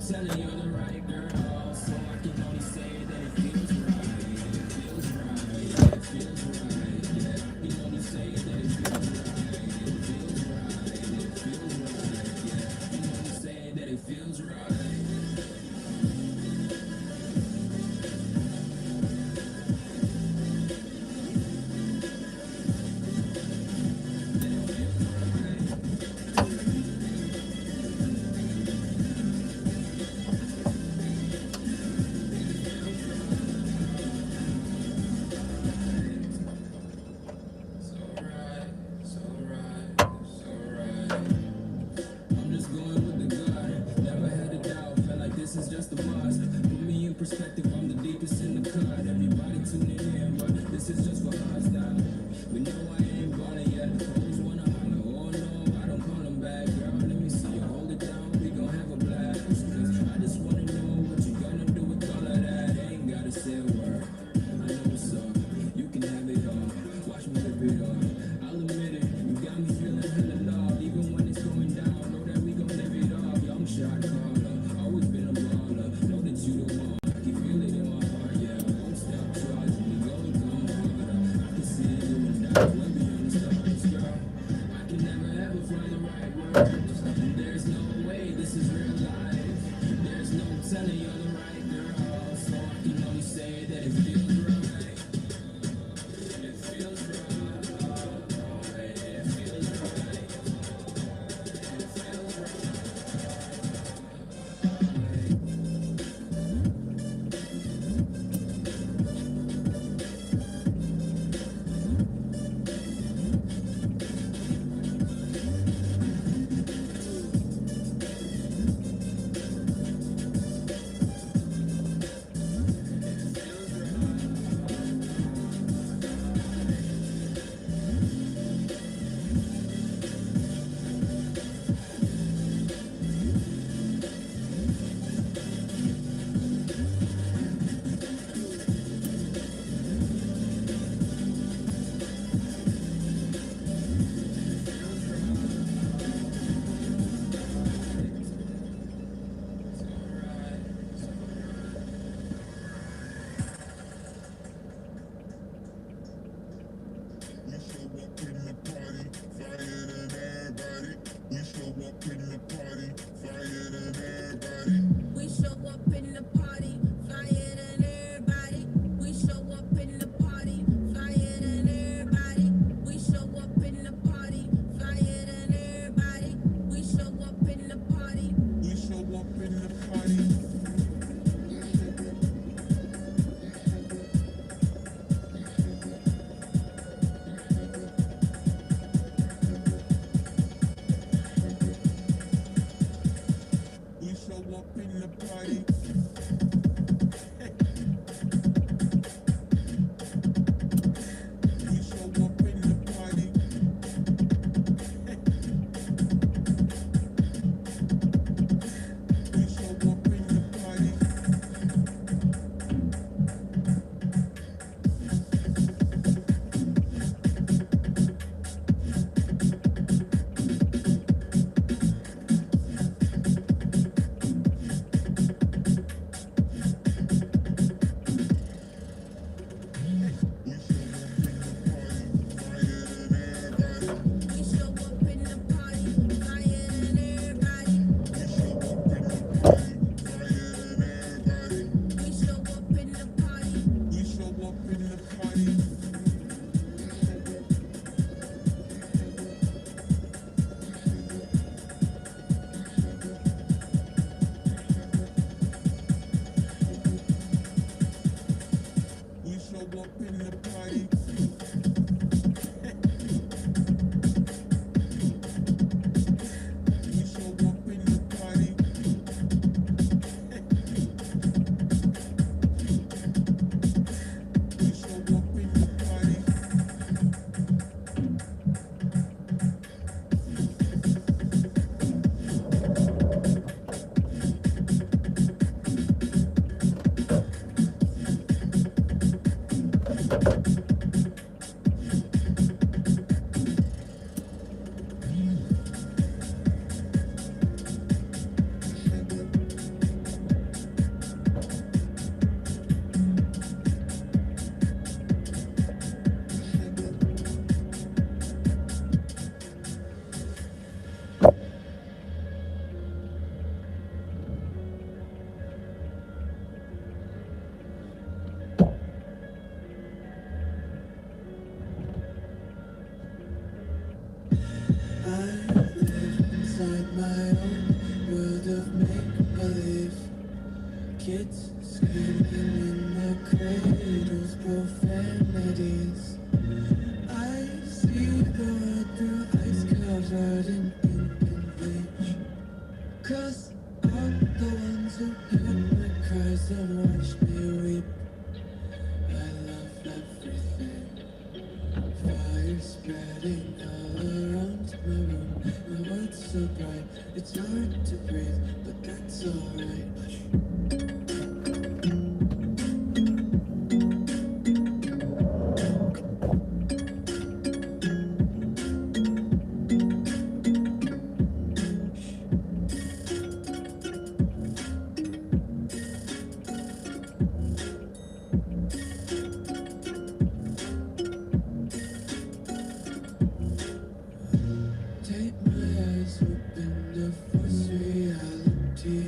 [SPEAKER 2] telling you're the right girl, so I can only say that it feels right. It feels right. It feels right. Yeah, I can only say that it feels right. It feels right. It feels right. Yeah, I can only say that it feels right. I'm just going with the gut. Never had a doubt. Felt like this is just a must. Put me in perspective. I'm the deepest in the cut. Everybody tuning in, but this is just for us now. We know I ain't ballin' yet. Always wanna holler. Oh no, I don't call them back. Girl, let me see you hold it down. We gon' have a blast. 'Cause I just wanna know what you gonna do with all of that. Ain't gotta say a word. I know what's up. You can have it all. Watch me rip it up. I'll admit it. You got me feeling hella love. Even when it's going down, know that we gon' live it up. Young shot caller. Always been a baller. Know that you the one. I can feel it in my heart. Yeah, won't stop charging me. Go and come harder. I can see you and die. Way beyond the stars, girl. I can never ever find the right words. There's no way this is real life. There's no telling you're the right girl. So I can only say that it feels right. It feels right. It feels right. It feels right.
[SPEAKER 3] We show up in the party, flyer than everybody. We show up in the party, flyer than everybody. We show up in the party, flyer than everybody. We show up in the party.
[SPEAKER 2] We show up in the party. We show up in the party. We show up in the party. We show up in the party. inside my own world of make-believe. Kids screaming in their cradles, profanities. I see the world through ice covered in ink and bleach. 'Cause I'm the ones who heard my cries and watched me weep. I love everything. Fire spreading all around my room. My world's so bright, it's hard to breathe, but that's alright. Take my eyes open to force reality.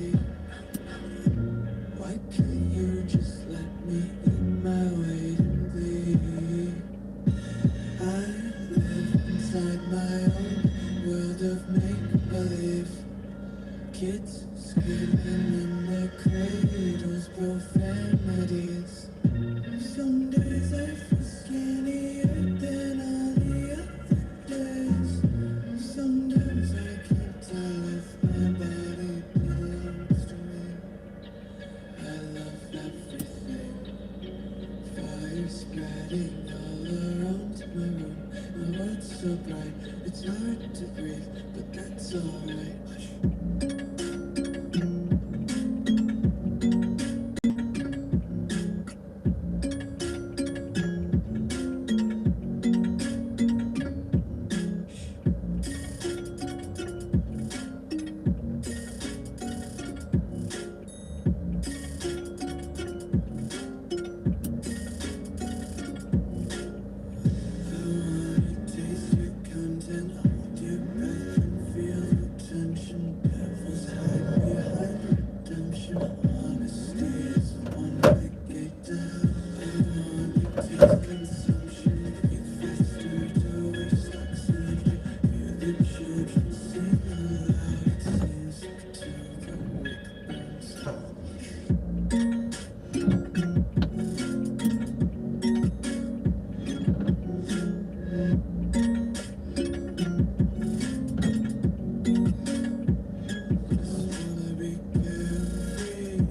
[SPEAKER 2] Why can't you just let me eat my weight in glee? I live inside my own world of make-believe. Kids screaming in their cradles, profanities. Some days I feel skinnier than all the other days. Sometimes I can't tell if my body belongs to me. I love everything. Fire spreading all around my room. My world's so bright, it's hard to breathe, but that's alright. I wanna taste your content, hold your breath and feel the tension. Devils hide behind redemption. Honesty is one big gate to hell. I wanna taste consumption, breathe faster to waste oxygen. Hear the children sing aloud. It seems to the wick burns out. Just wanna be carefree.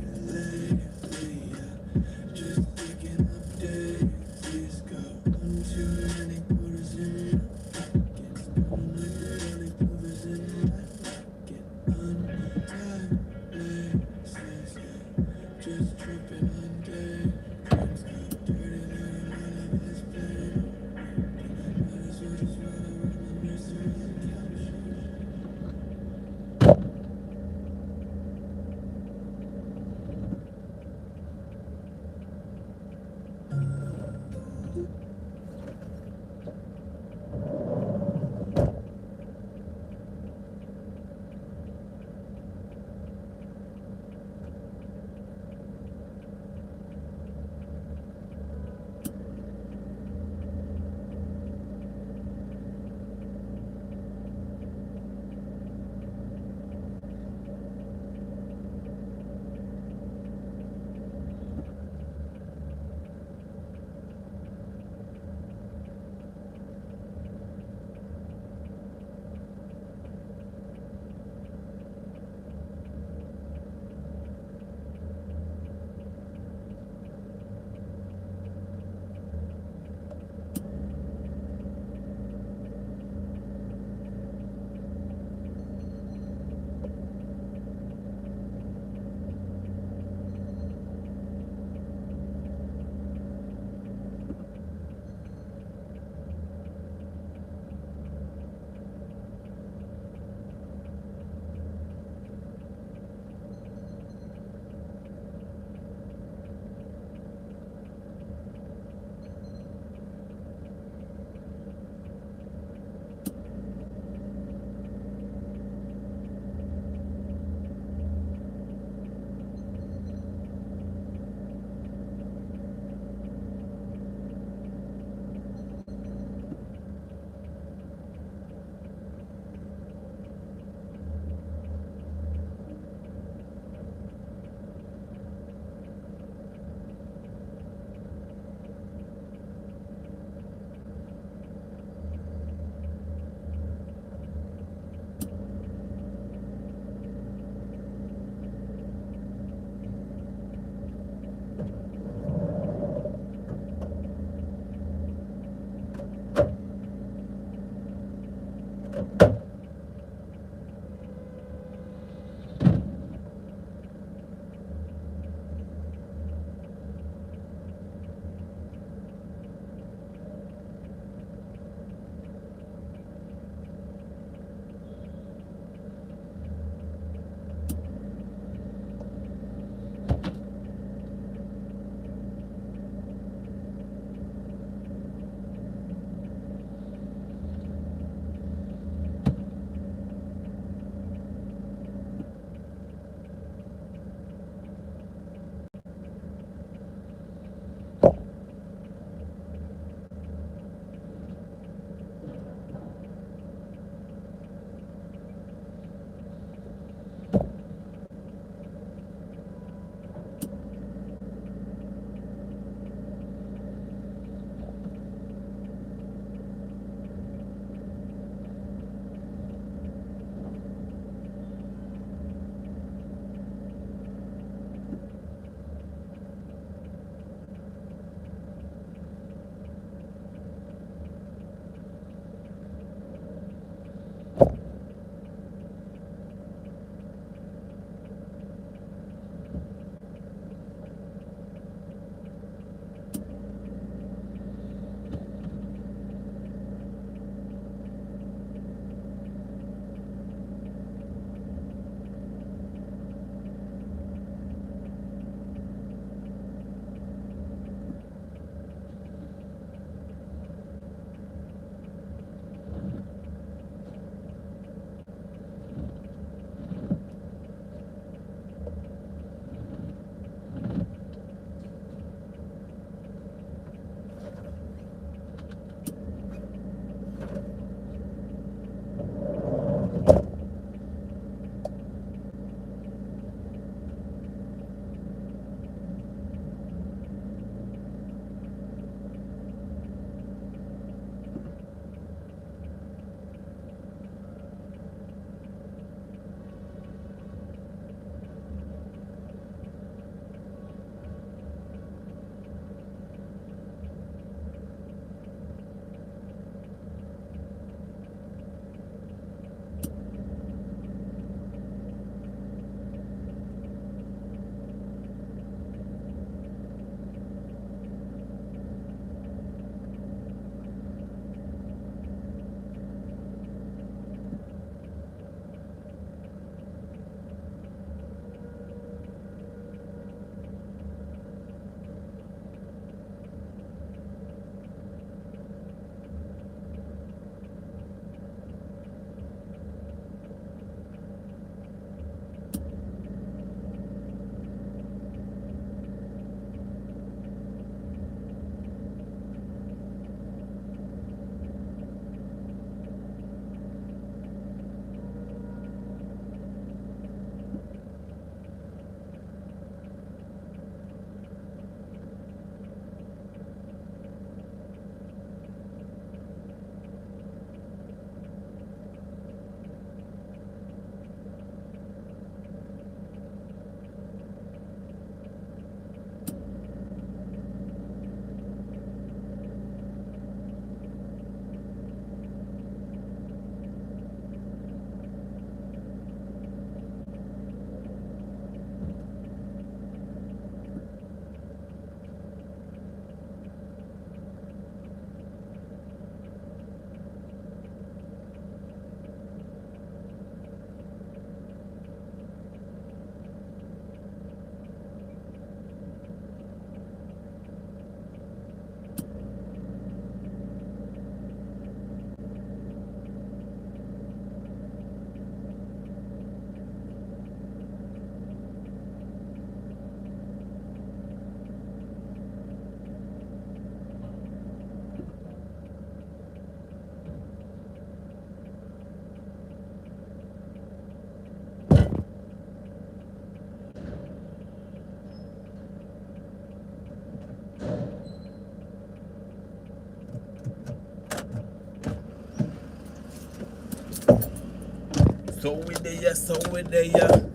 [SPEAKER 1] so we there.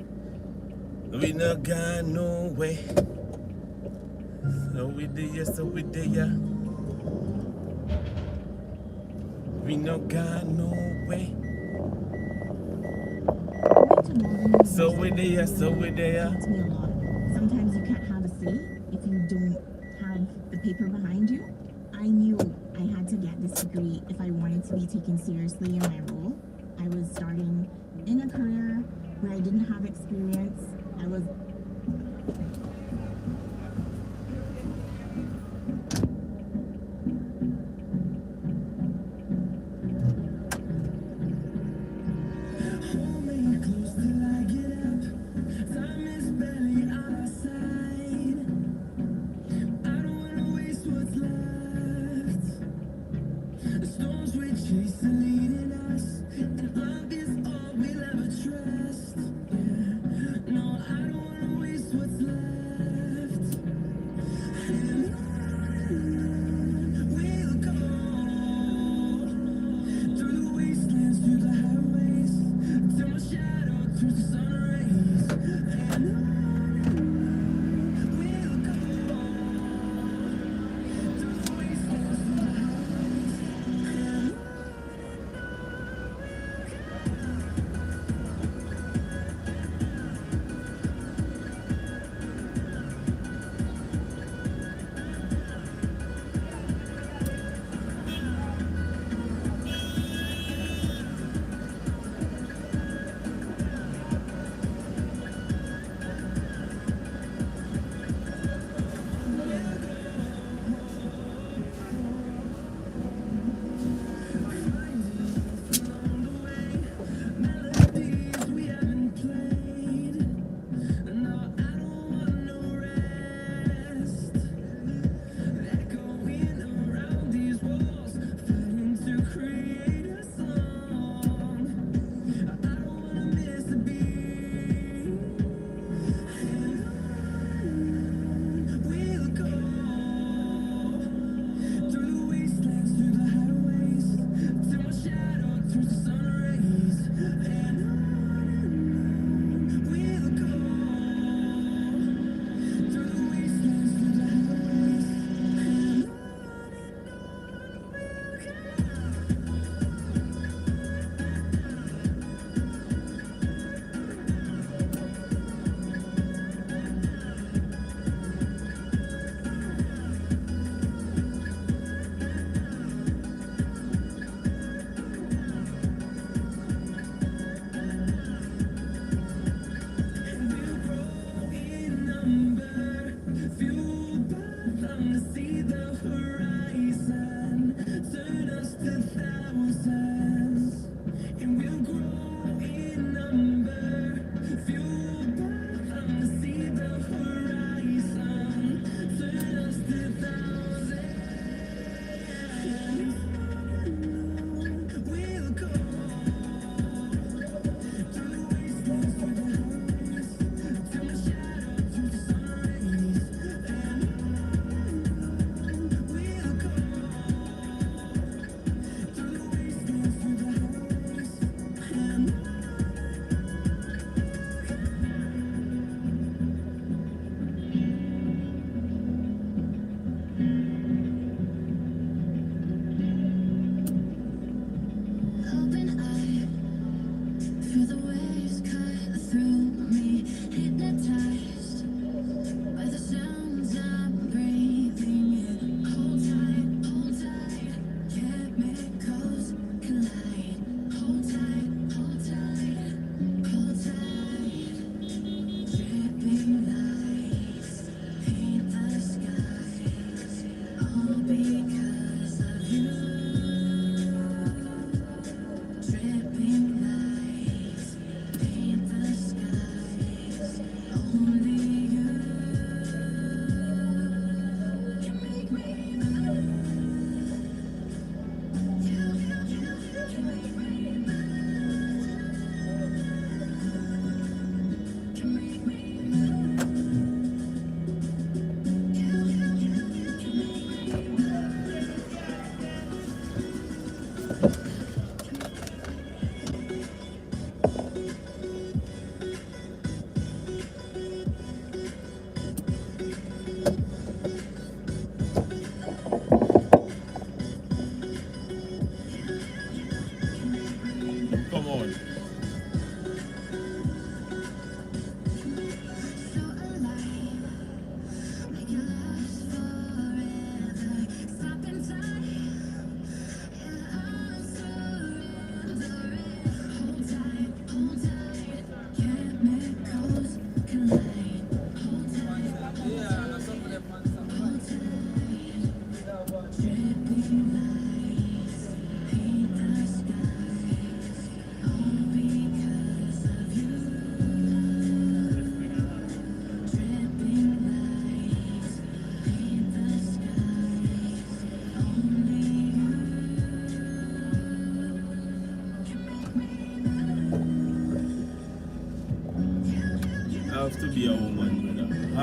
[SPEAKER 1] We not got no way. So we there, so we there. We not got no way. So we there, so we there.
[SPEAKER 4] It me a lot. Sometimes you can't have a say if you don't have the paper behind you. I knew I had to get this degree if I wanted to be taken seriously in my role. I was starting in a career where I didn't have experience. I was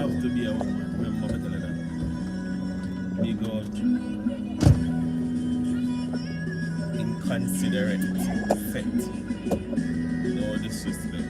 [SPEAKER 1] have to be a woman. Remember me telling that. Big out. Inconsiderate. Fet. No disrespect.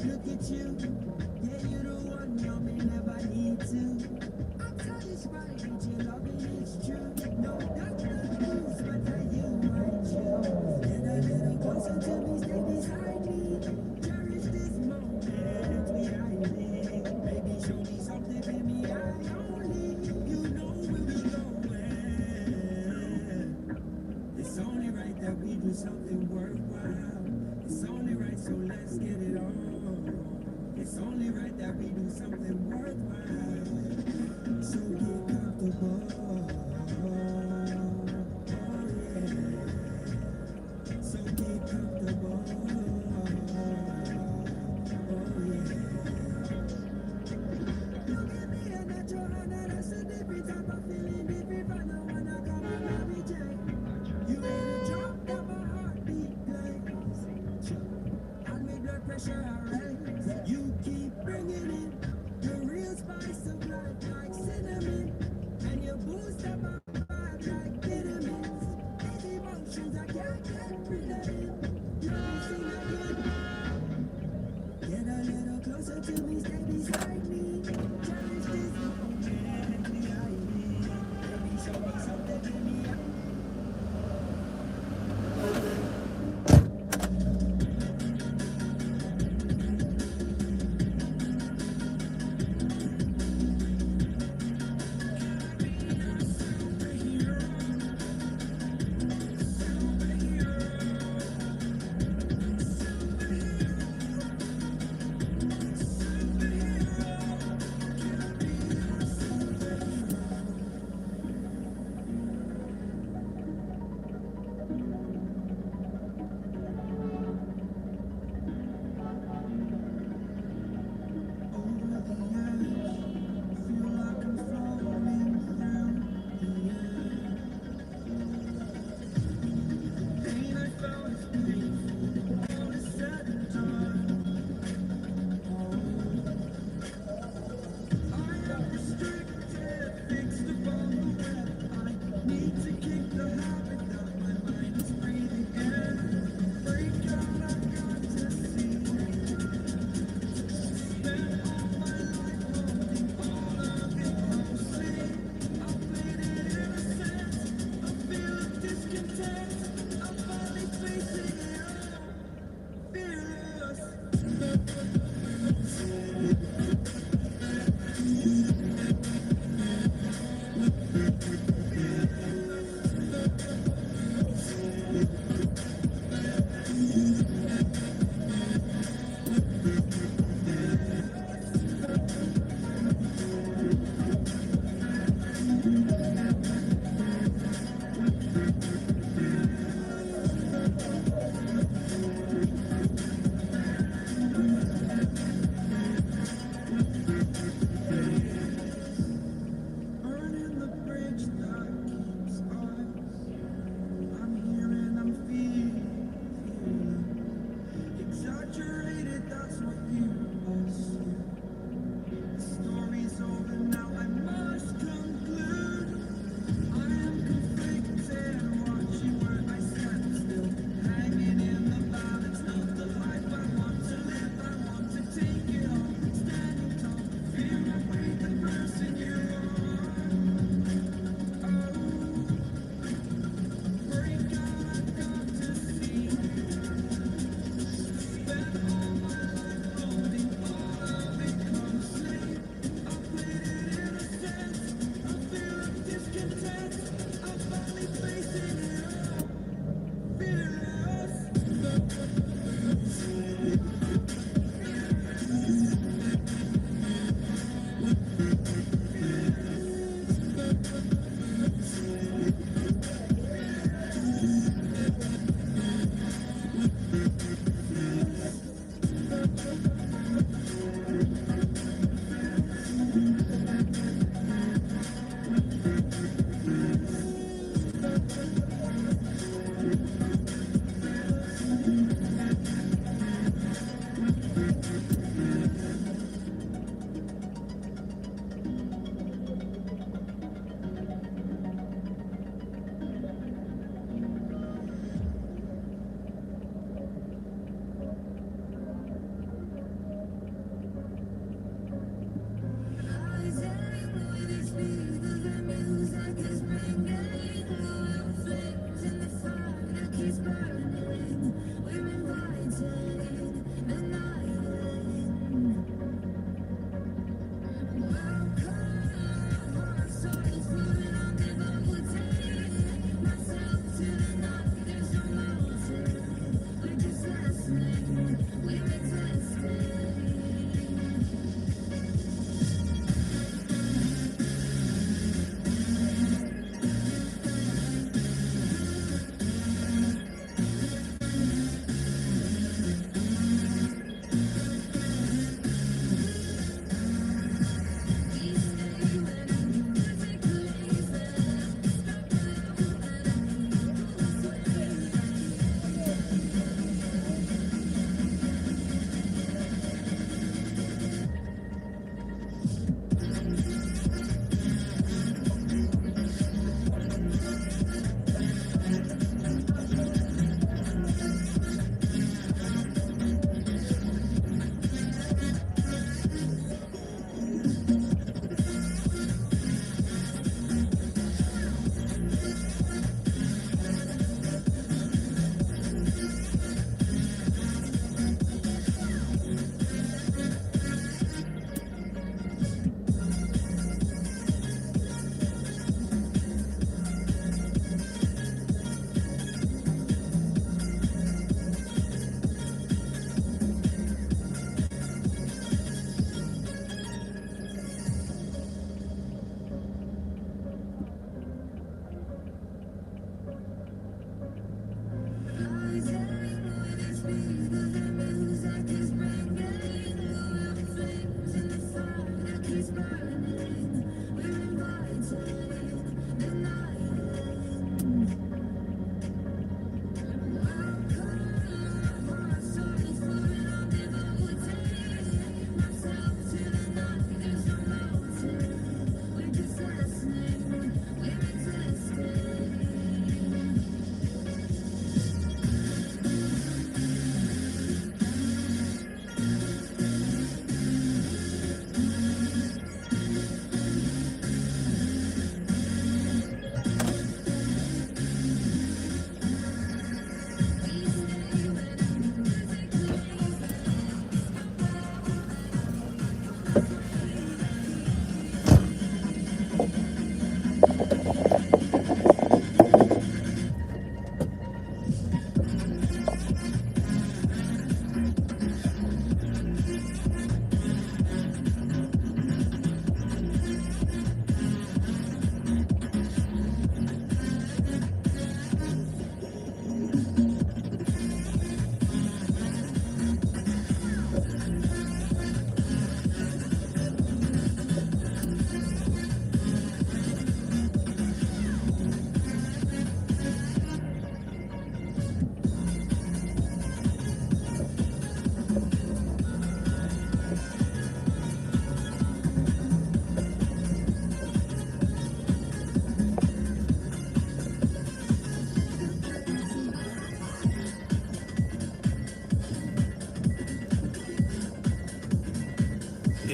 [SPEAKER 2] Look at you, yeah, you the one, you may never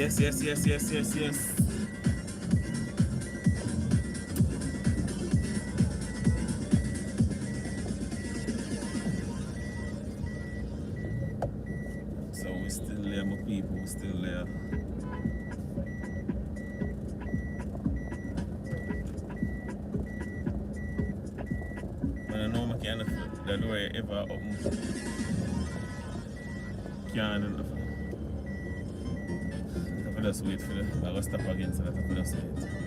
[SPEAKER 1] Yes, yes, yes, yes, yes, yes. So we still there, my people, we still there. I know I can't the door ever open. Can't I just wait for the I will stop again so that I can just wait.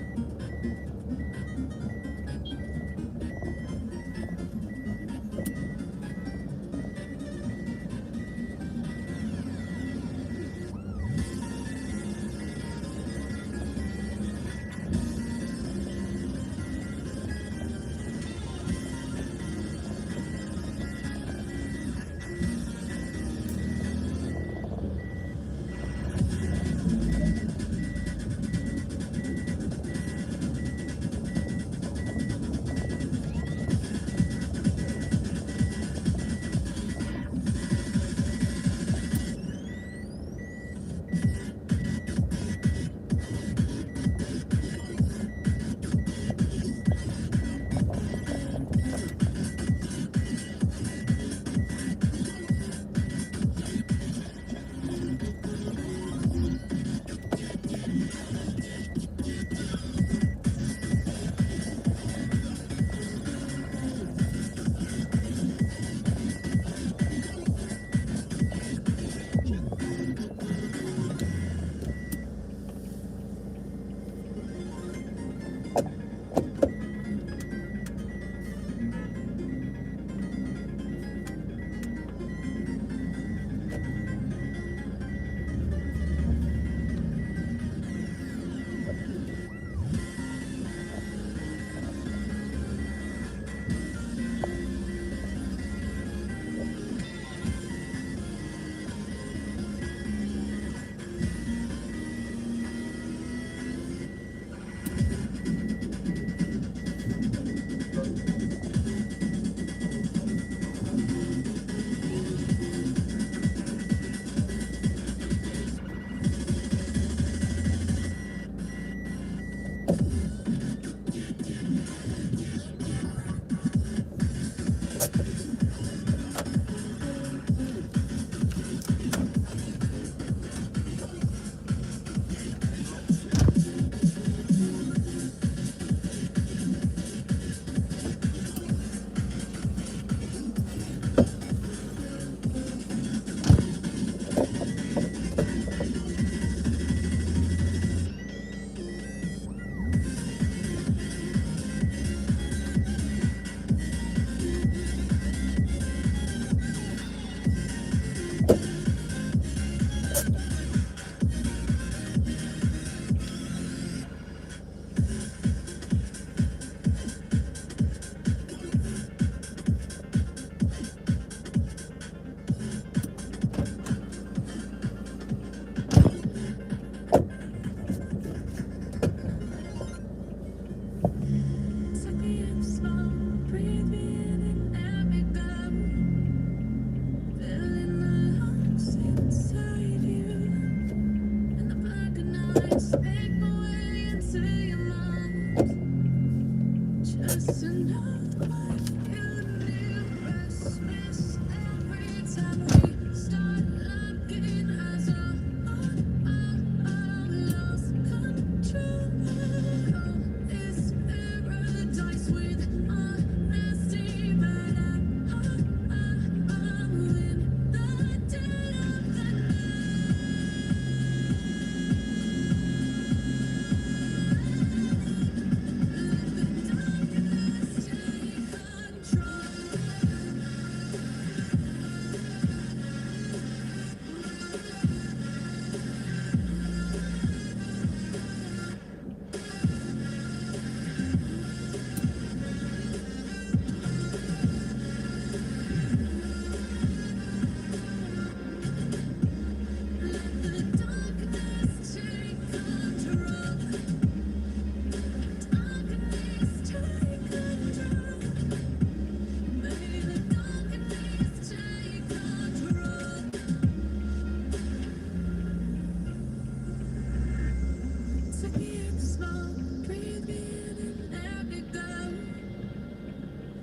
[SPEAKER 3] small, breathe in and let it go.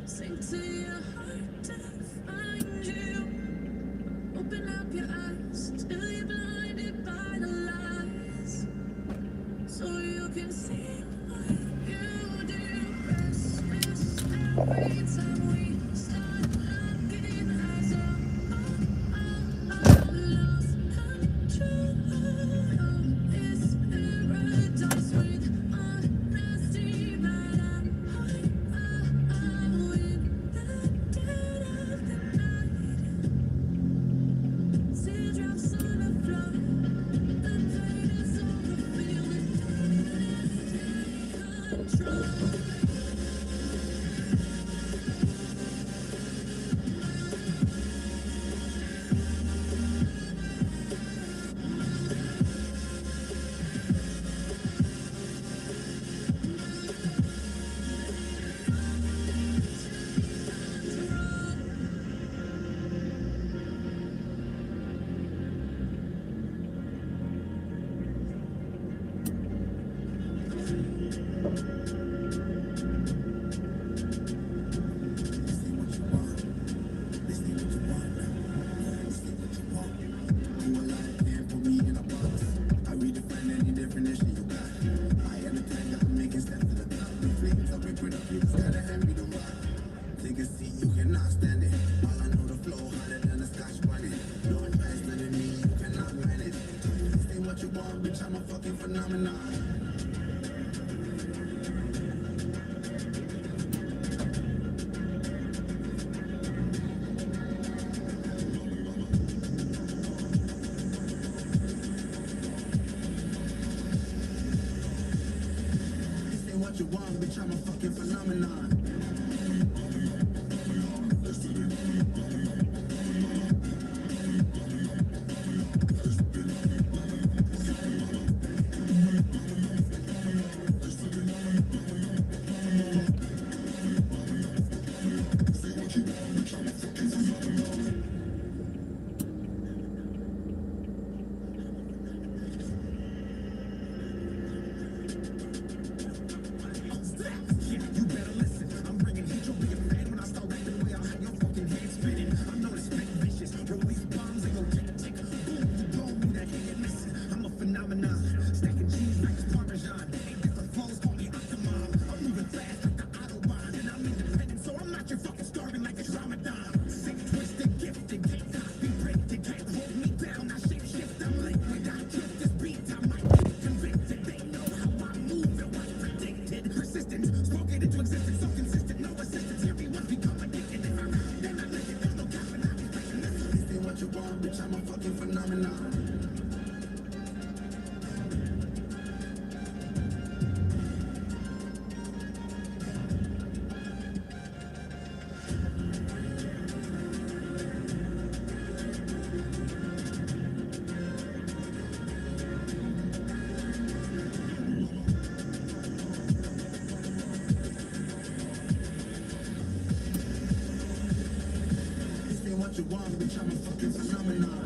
[SPEAKER 3] Sink to your heart to find you. Open up your eyes till you're blinded by the lies, so you can see what you do. Restless every time we start looking eyes up. Lost control of this paradise with honesty, but I'm with the dead of the night. Teardrops on the floor, the pain is over, feel the darkness take control.
[SPEAKER 2] Take a seat, you cannot stand it. All I know, the flow harder than a scotch bunny. No advancement in me, you cannot manage. This ain't what you want, bitch, I'm a fucking phenomenon. This ain't what you want, bitch, I'm a fucking phenomenon. Bitch, I'm a fucking phenomenon. This ain't what you want, bitch, I'm a fucking phenomenon.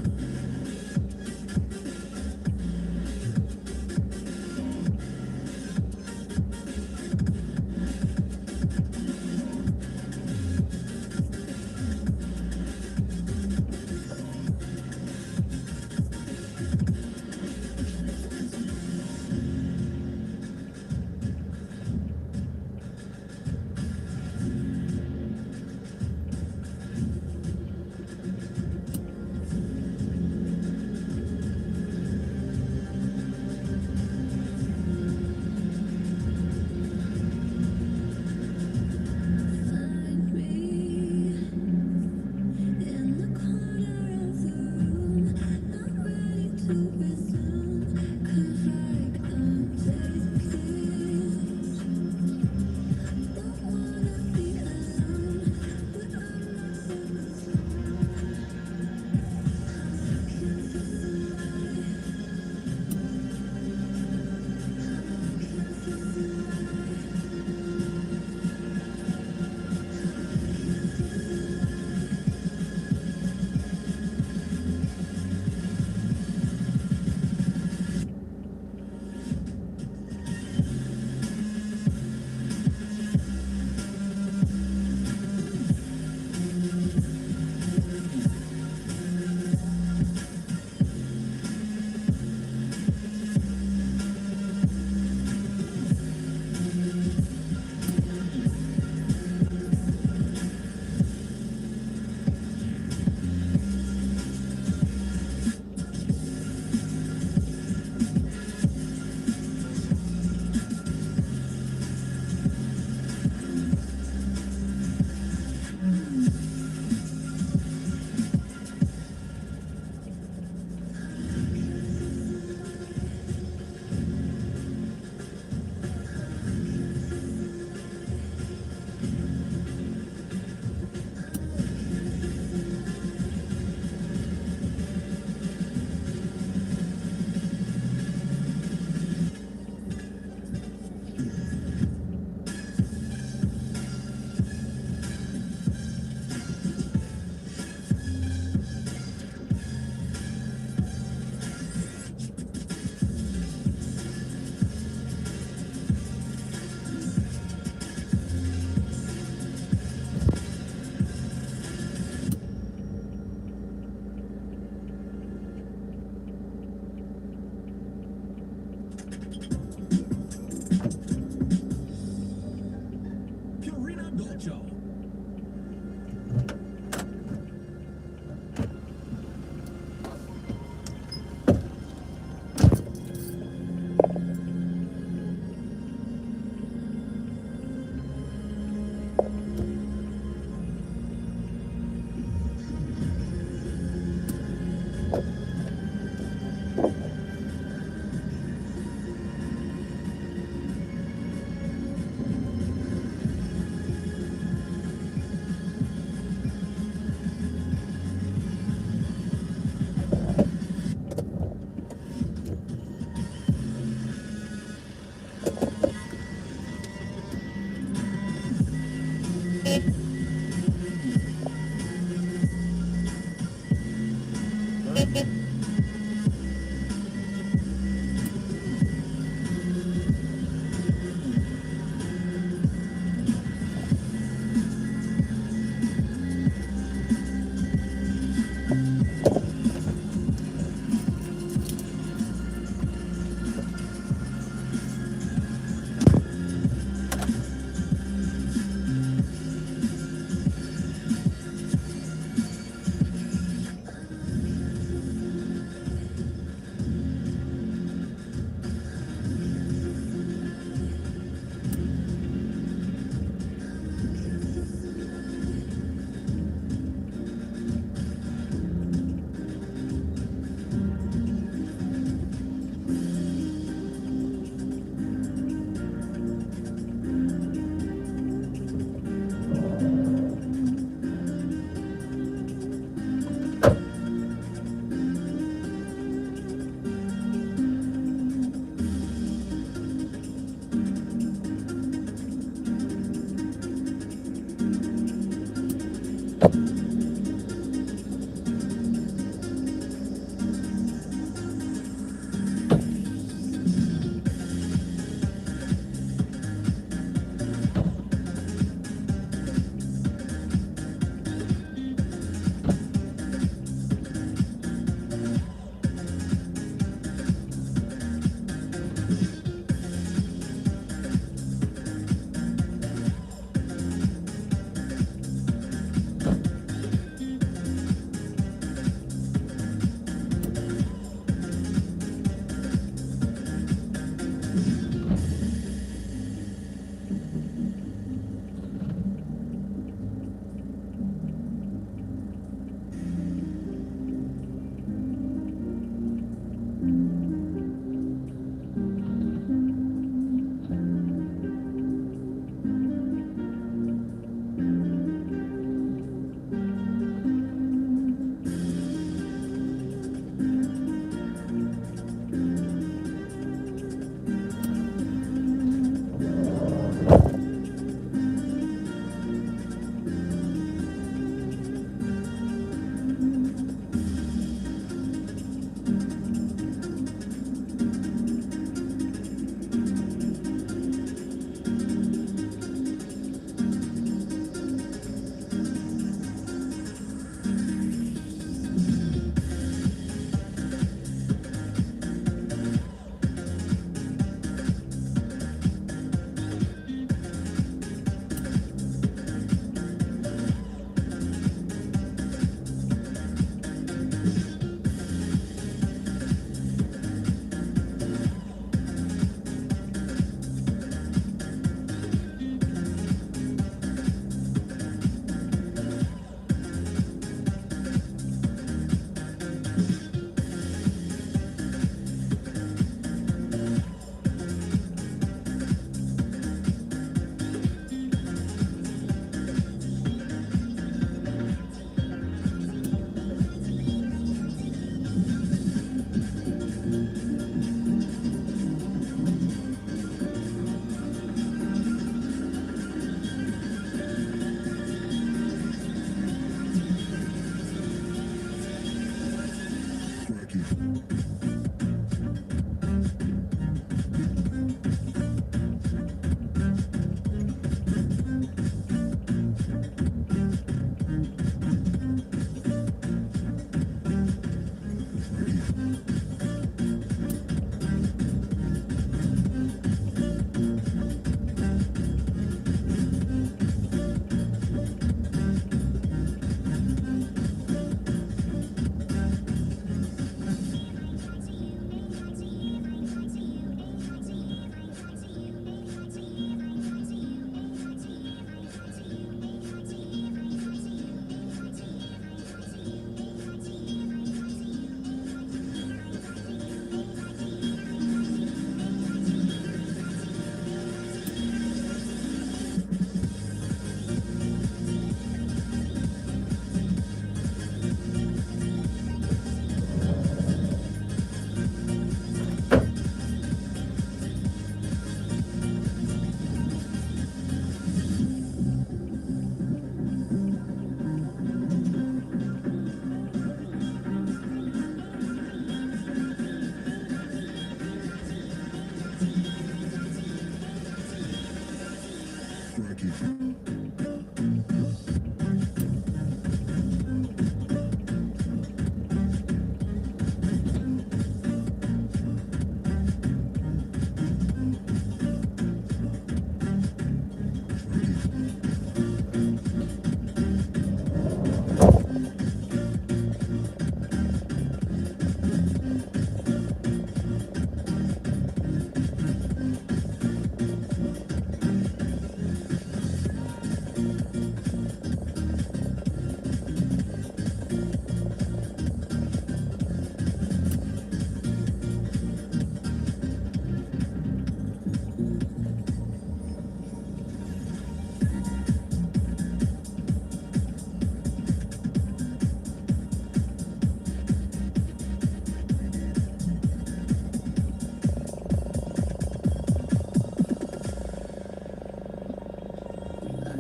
[SPEAKER 2] I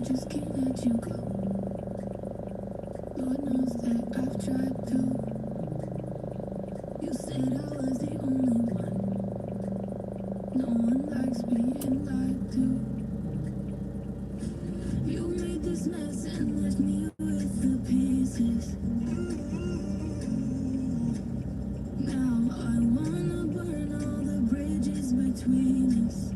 [SPEAKER 2] just can't let you go. Lord knows that I've tried to. You said I was the only one. No one likes being lied to. You made this mess and left me with the pieces. Now I wanna burn all the bridges between us.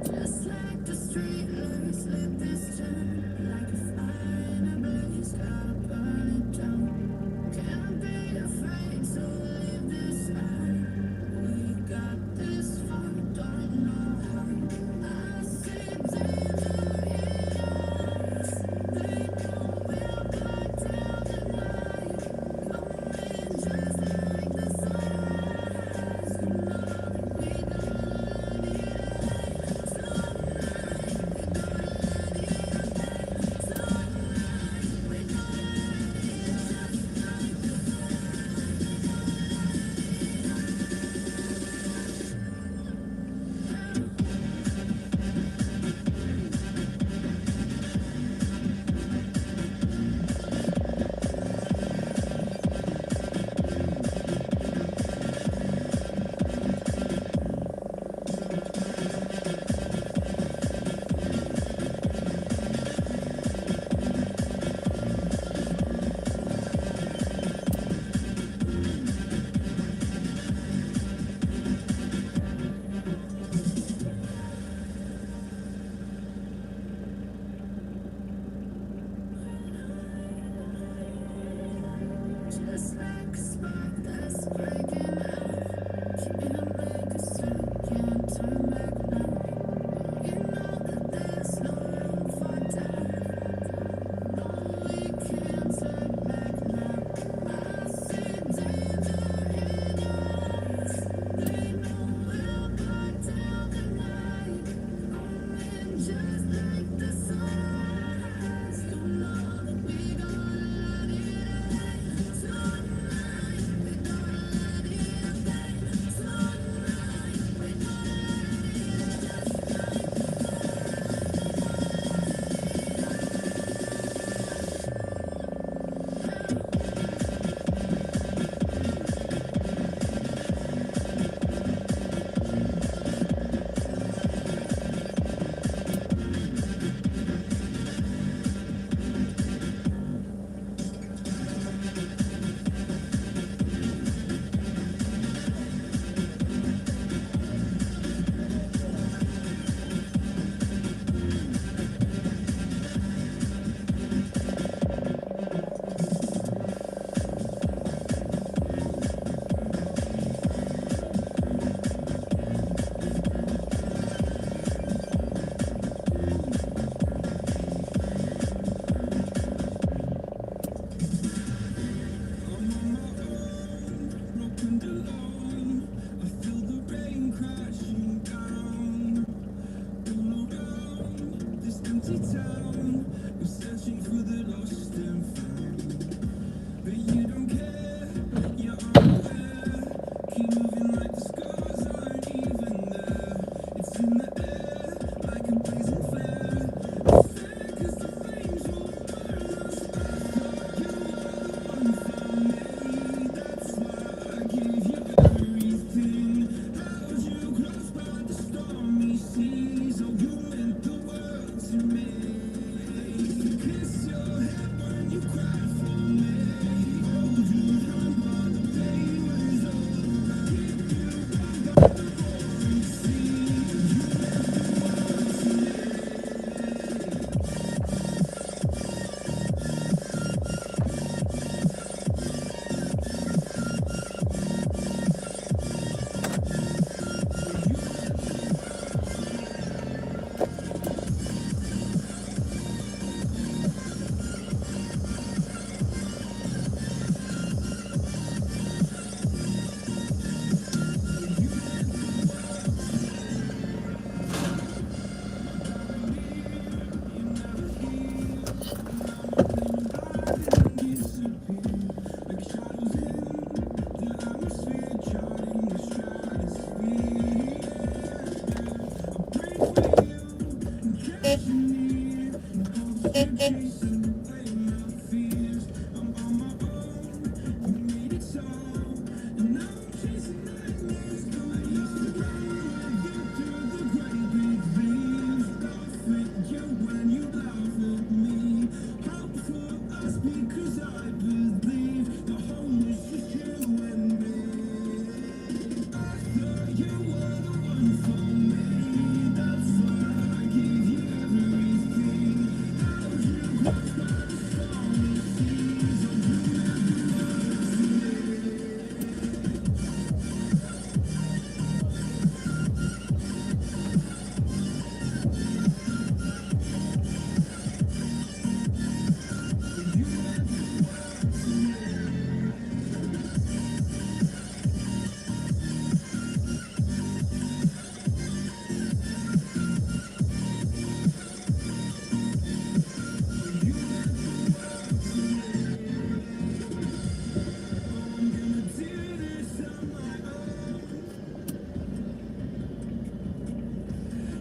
[SPEAKER 3] Just like the street lights lit this town, like a fire in a blaze, gotta burn it down. Can't be afraid to leave this out. We got this far, don't know how. I see danger in us. They know we'll burn down the night. Coming just like the sunrise. You know that we gonna let it just like a spark that's breaking out. Can't make a stop, can't turn back now. You know that there's no room for doubt. No, we can't turn back now. I see danger in us. They know we'll burn down the night. Coming just like the sunrise. You know that we gonna let it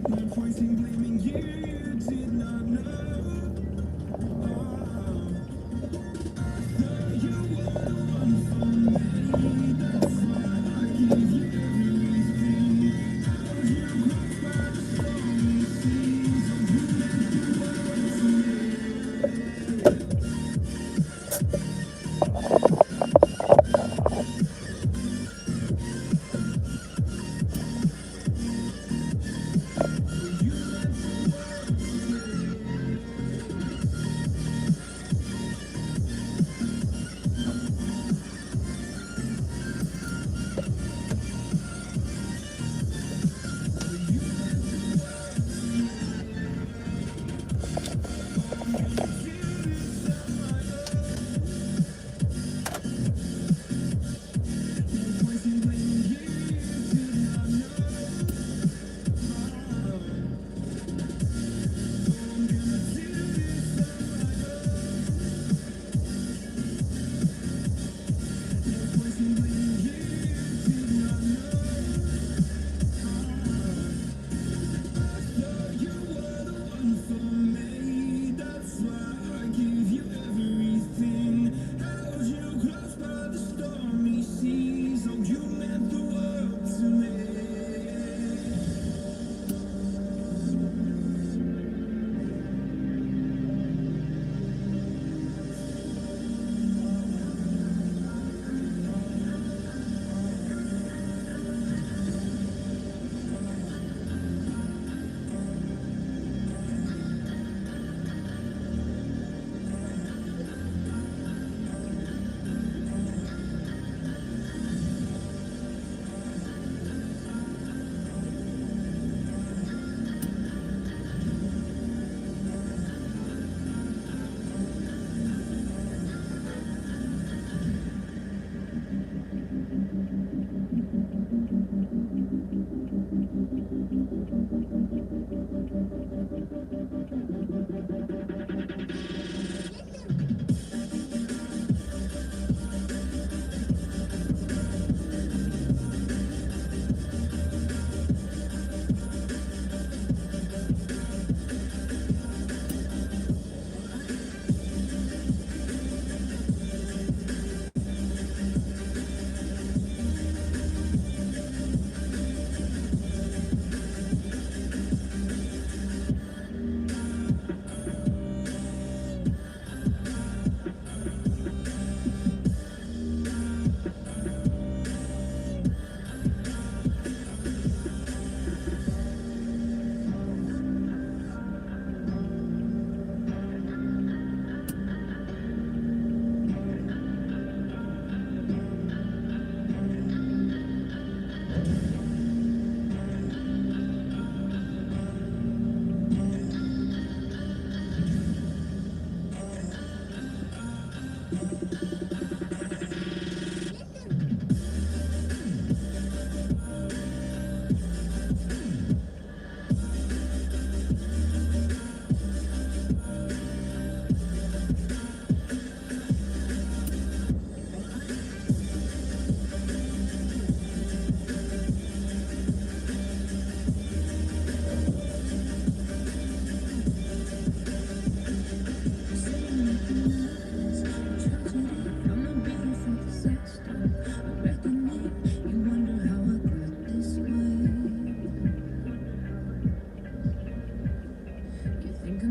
[SPEAKER 2] Pointing, blaming you did not know. You were the one for me. That's why I gave you everything. Held you close by the stormy seas. Oh, you meant the world to me. Pointing, blaming you did not know. I'm gonna do this on my own. Pointing, blaming you did not know. You were the one for me. That's why I give you everything. Held you close by the stormy seas. Oh, you meant the world to me.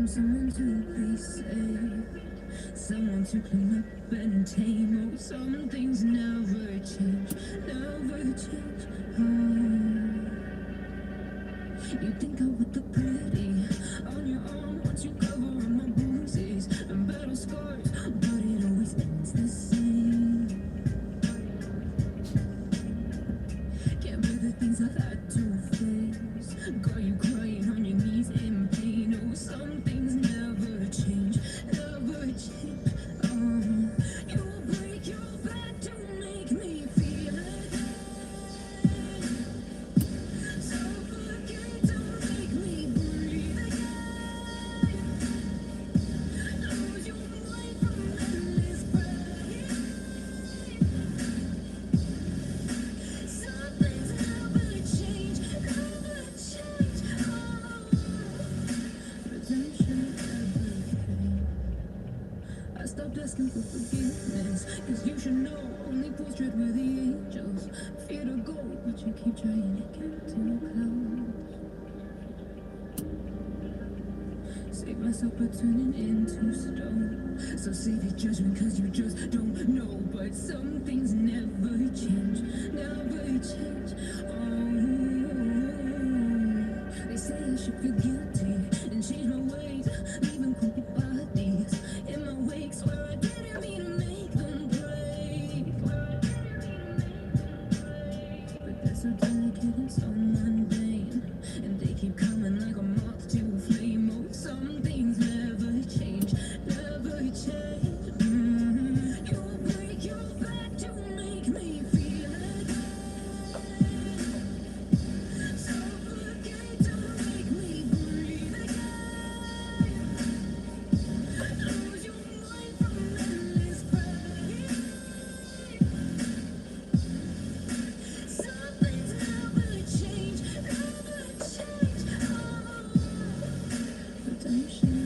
[SPEAKER 2] Someone to be saved, someone to clean up and tame. Oh, some things never change, never change. You think I would look pretty on your arm once you cover up my bruises and battle scars, but it always ends the same. Can't bear the things I've had to face. Got you crying on your knees in pain. Oh, some things never change, never change. You break your back to make me feel again. So forget to make me breathe. asking for forgiveness. Cause you should know, only portrait with the angels. Fear to go, but you keep trying to get too close. Save myself by turning into stone. So save your judgment cause you just don't know. But some things never change, never change. Oh, they say I should feel guilty and change my ways, leaving crooked bodies in my wake. Swear I didn't mean to make them break. But they're so delicate and so mundane, and they keep coming like a moth to a flame. Oh, some things never change, never change. You'll break your back to make me feel again. Suffocate to make me breathe again. Lose your mind from endless pain. Some things never change, never change. Redemption.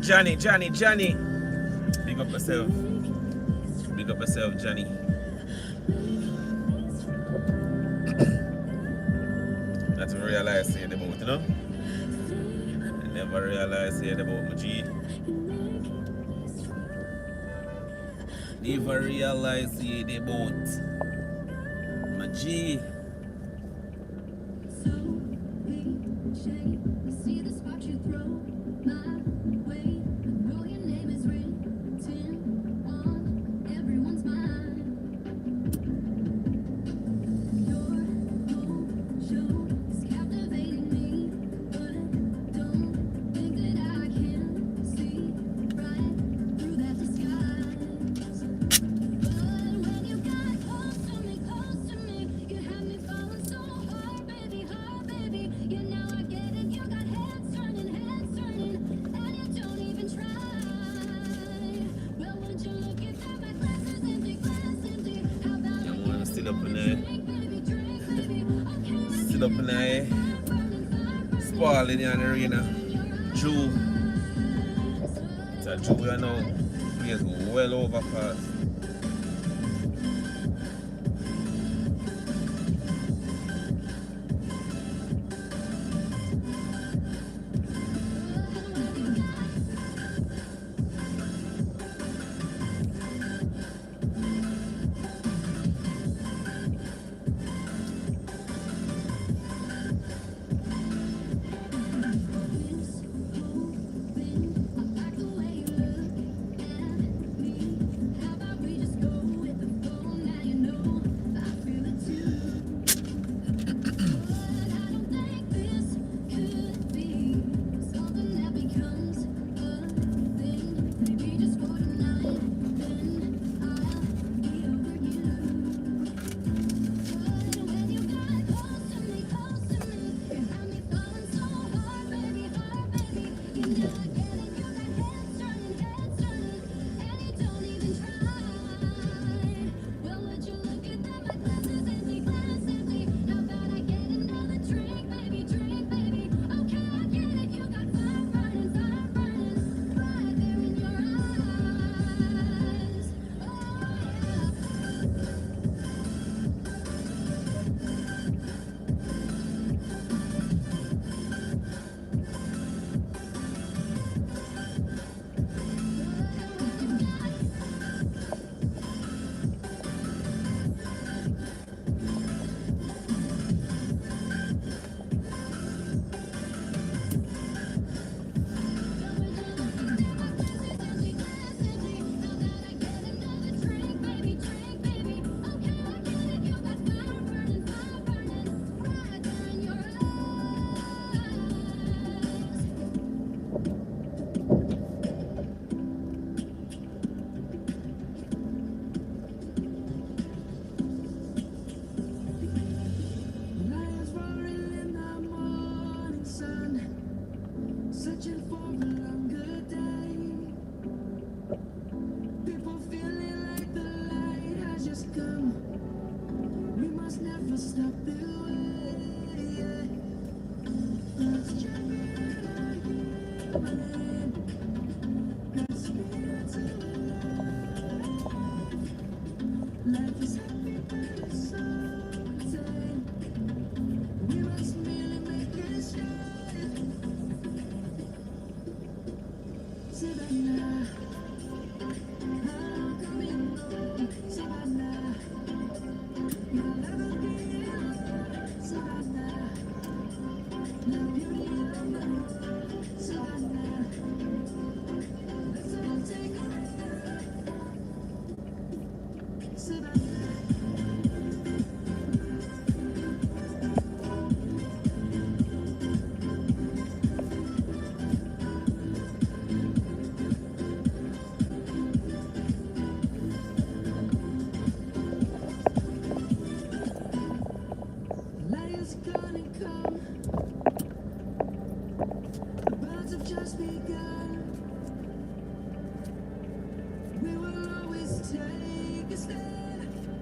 [SPEAKER 1] Johnny. Big up yourself. Big up yourself, Johnny. Not to realize saying the boat, you know? I never realized saying the boat, my G. Never realized saying the boat, my G.
[SPEAKER 3] See the spot you throw my way. I know your name is written on everyone's mind. Your whole show is captivating me, but don't think that I can see right through that disguise. But when you got close to me, you had me falling so hard, baby, hard, baby. You know I get it, you got heads turning, and you don't even try. Well, would you look at that? My glass is empty, How about
[SPEAKER 1] You wanna sit up in there?
[SPEAKER 3] drink, baby, okay,
[SPEAKER 1] Sit up in there. Spalling in the arena. Jew. It's a Jew, you know. Plays well over fast.
[SPEAKER 3] I like the way you look at me. How about we just go with the flow? Now you know I feel it too. But I don't think this could be something that becomes a thing. Maybe just for tonight, then I'll be over you. But when you got close to me, you had me falling so hard, baby, hard, baby. You know I get it, you got heads turning, and you don't even try. Well, would you look at that? My glass is empty, How about I get another drink, baby, Okay, I get it, you got fire burning, right there in your eyes. Oh, yeah.
[SPEAKER 2] Lions roaring in the morning sun, searching for a longer day. People feeling like the light has just come. We must never stop the way. Let's jump in our human. Got spirit to alive. Life is happy, but it's so tame. We must merely make it shine. Savannah, how come you know? Savannah, you'll never be alone. Savannah, the beauty of the world. Savannah, let's all take a ride. Savannah. Light gonna come. The birds have just begun. We will always take a stand.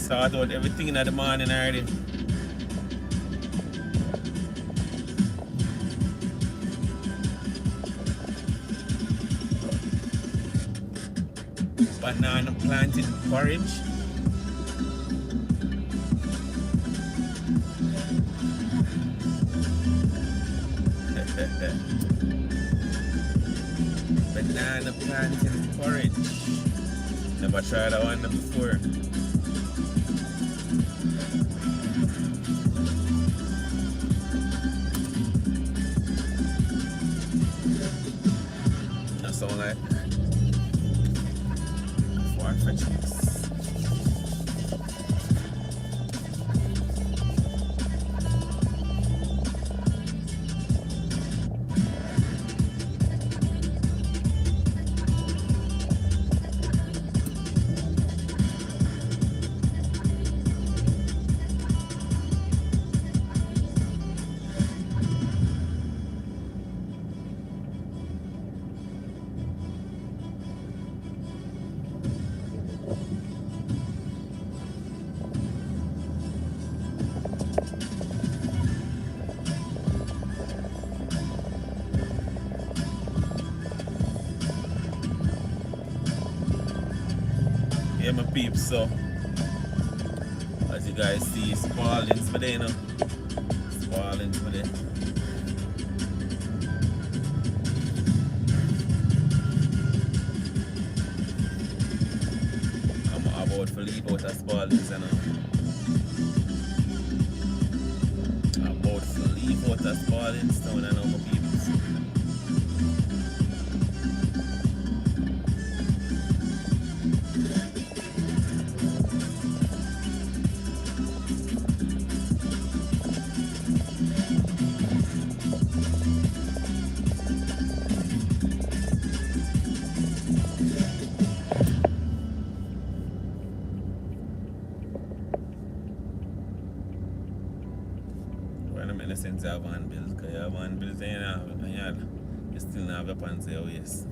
[SPEAKER 1] Sort out everything in the morning already. Banana planting porridge. Banana planting porridge. Never tried that one before. That sound like far-fetched. Yeah, my peeps, so as you guys see, Spalding's for there, you know. Spalding's for there. I'm about to leave out of Spalding's, you know. I'm about to leave out of Spalding's town, you know, my peeps. Since I have one bill, because you have one bill, you still have your pants there, yes.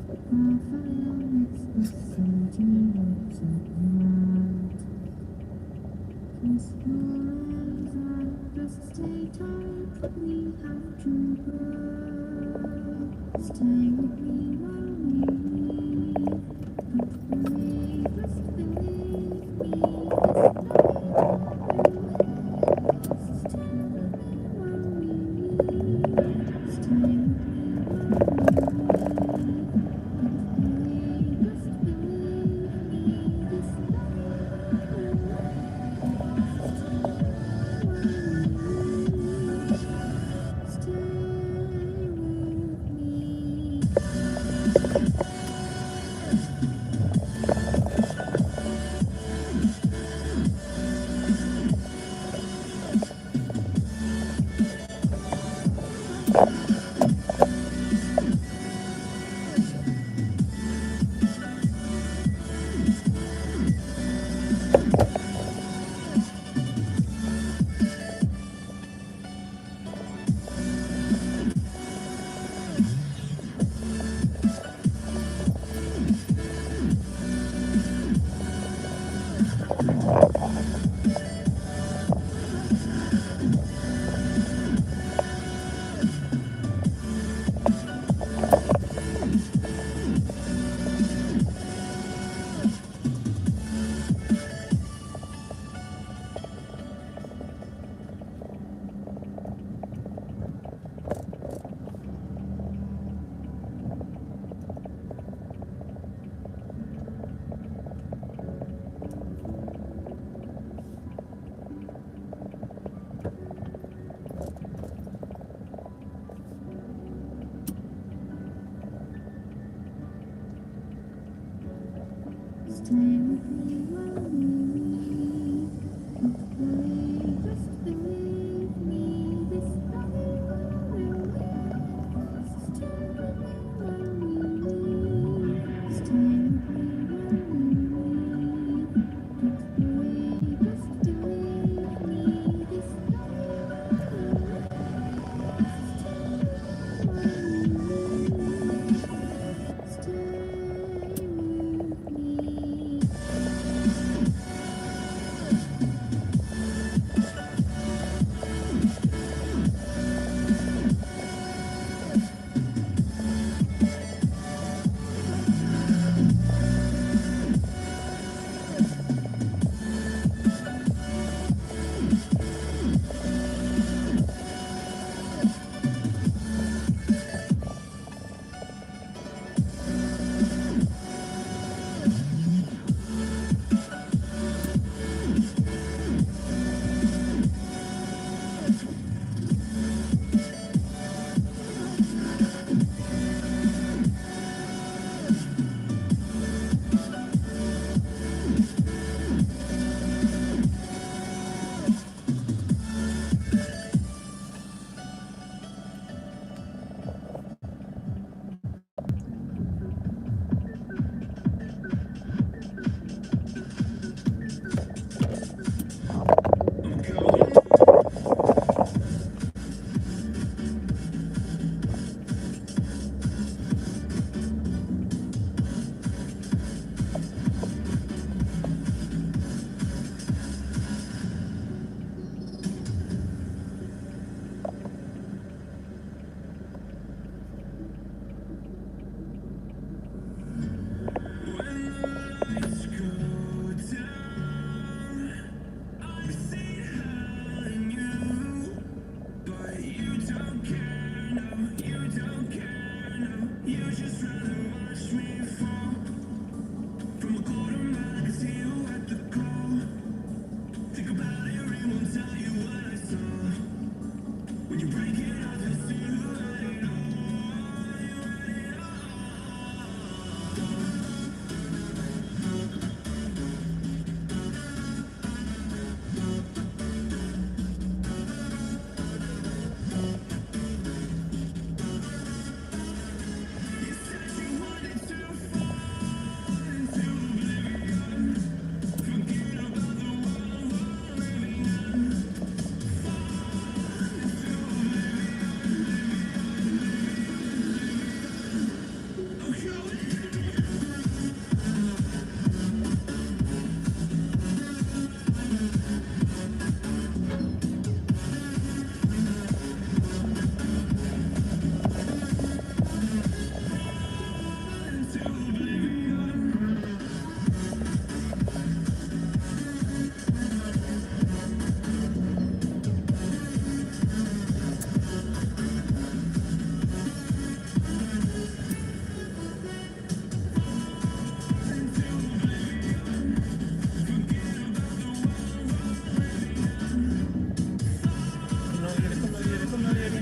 [SPEAKER 1] Come on, lady.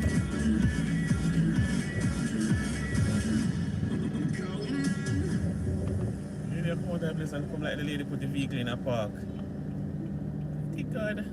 [SPEAKER 1] Lady, come out that place and come like the lady put the vehicle in a park. Thank God.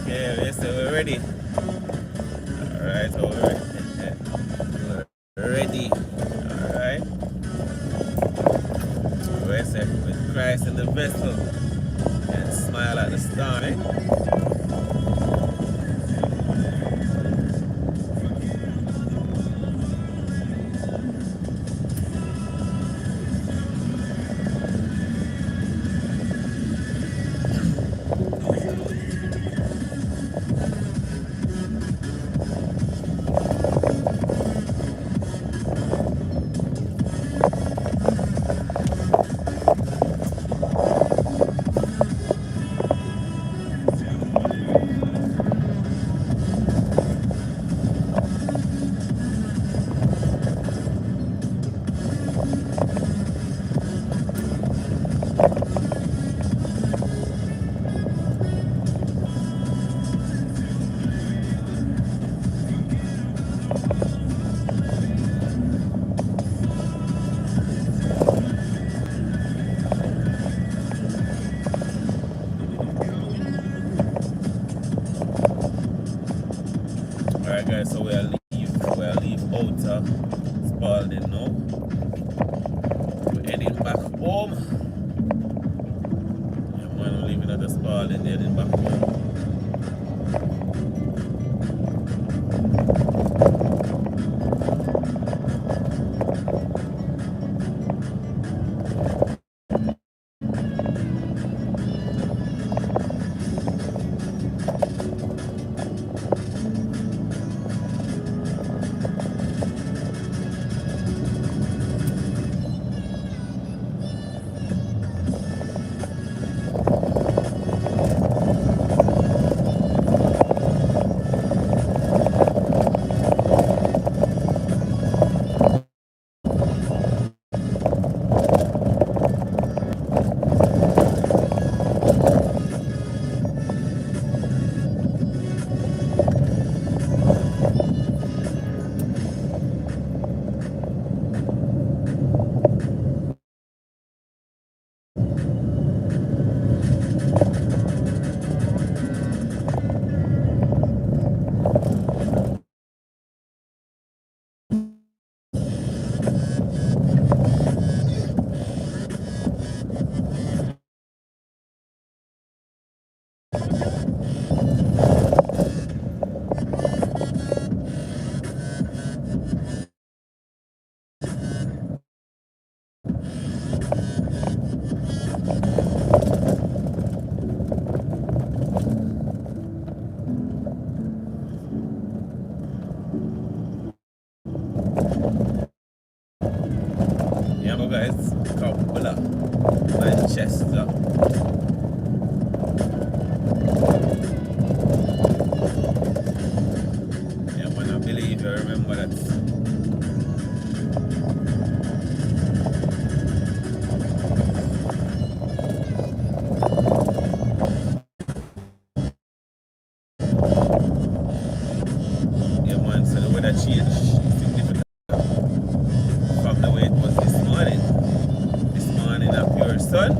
[SPEAKER 1] Okay, yes, so we're ready. Alright, so we're ready. Alright. We're set with Christ in the vessel and smile at the storm, eh? Alright guys, so we'll leave outer Spalding now. We're heading back home. Yeah, man, we're leaving at the Spalding, heading back home. Yes, sir. Yeah, man, I believe you remember that. Yeah, man, so the weather changed significantly from the way it was this morning. This morning, a pure sun.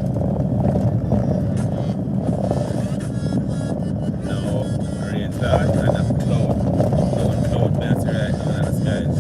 [SPEAKER 1] Now, rain start and a cloud. No cloud bands right now in the skies.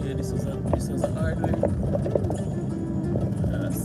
[SPEAKER 1] Okay, this was a hard way. Yes.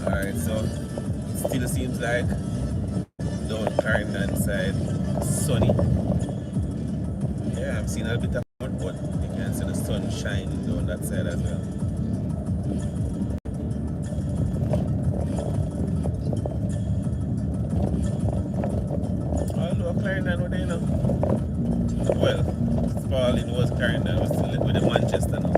[SPEAKER 1] Alright, so it still seems like down Clarendon side sunny. Yeah, I'm seeing a bit of mud, but you can see the sun shining down that side as well. Although Clarendon were there, you know. Well, Spalding was Clarendon, was still with the Manchester now.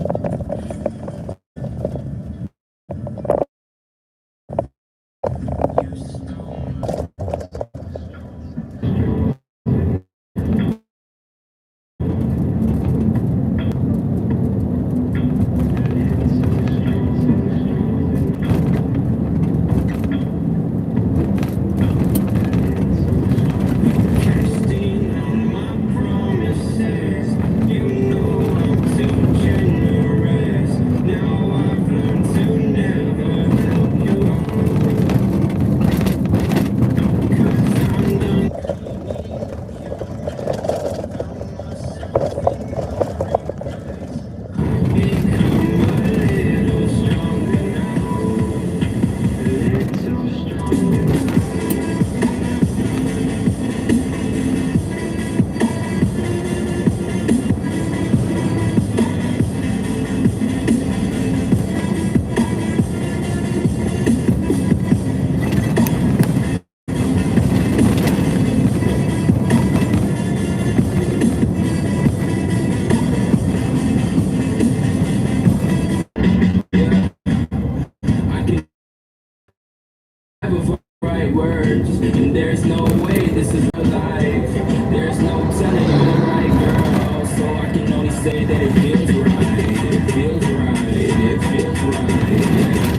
[SPEAKER 2] words, and there's no way this is real life. There's no telling you're the right girl, so I can only say that it feels right. It feels right. It feels right. I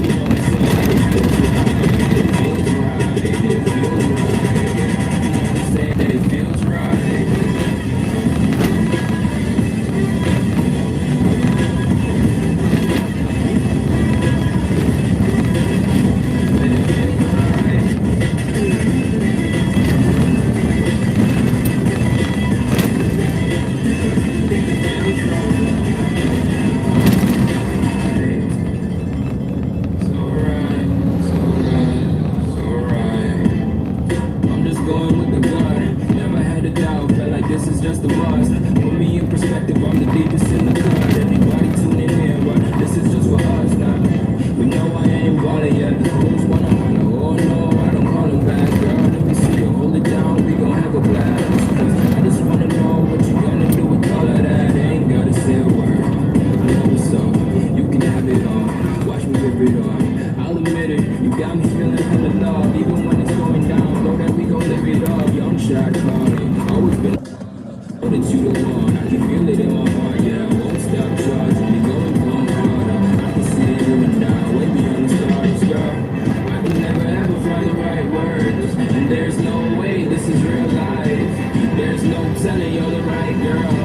[SPEAKER 2] can only say that it feels right. It feels right. It feels right.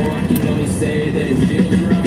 [SPEAKER 2] I can only say that it feels right.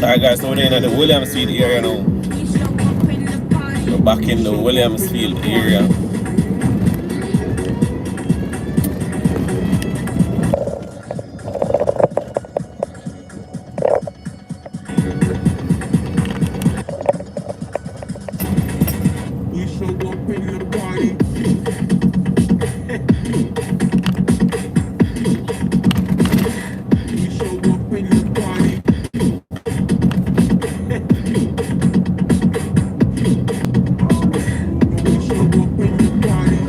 [SPEAKER 1] Alright guys, so we're in the Williamsfield area now. We're back in the Williamsfield area.
[SPEAKER 2] We show up in the party. We show up in the party. We show up in the party.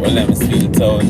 [SPEAKER 1] Williamsfield town.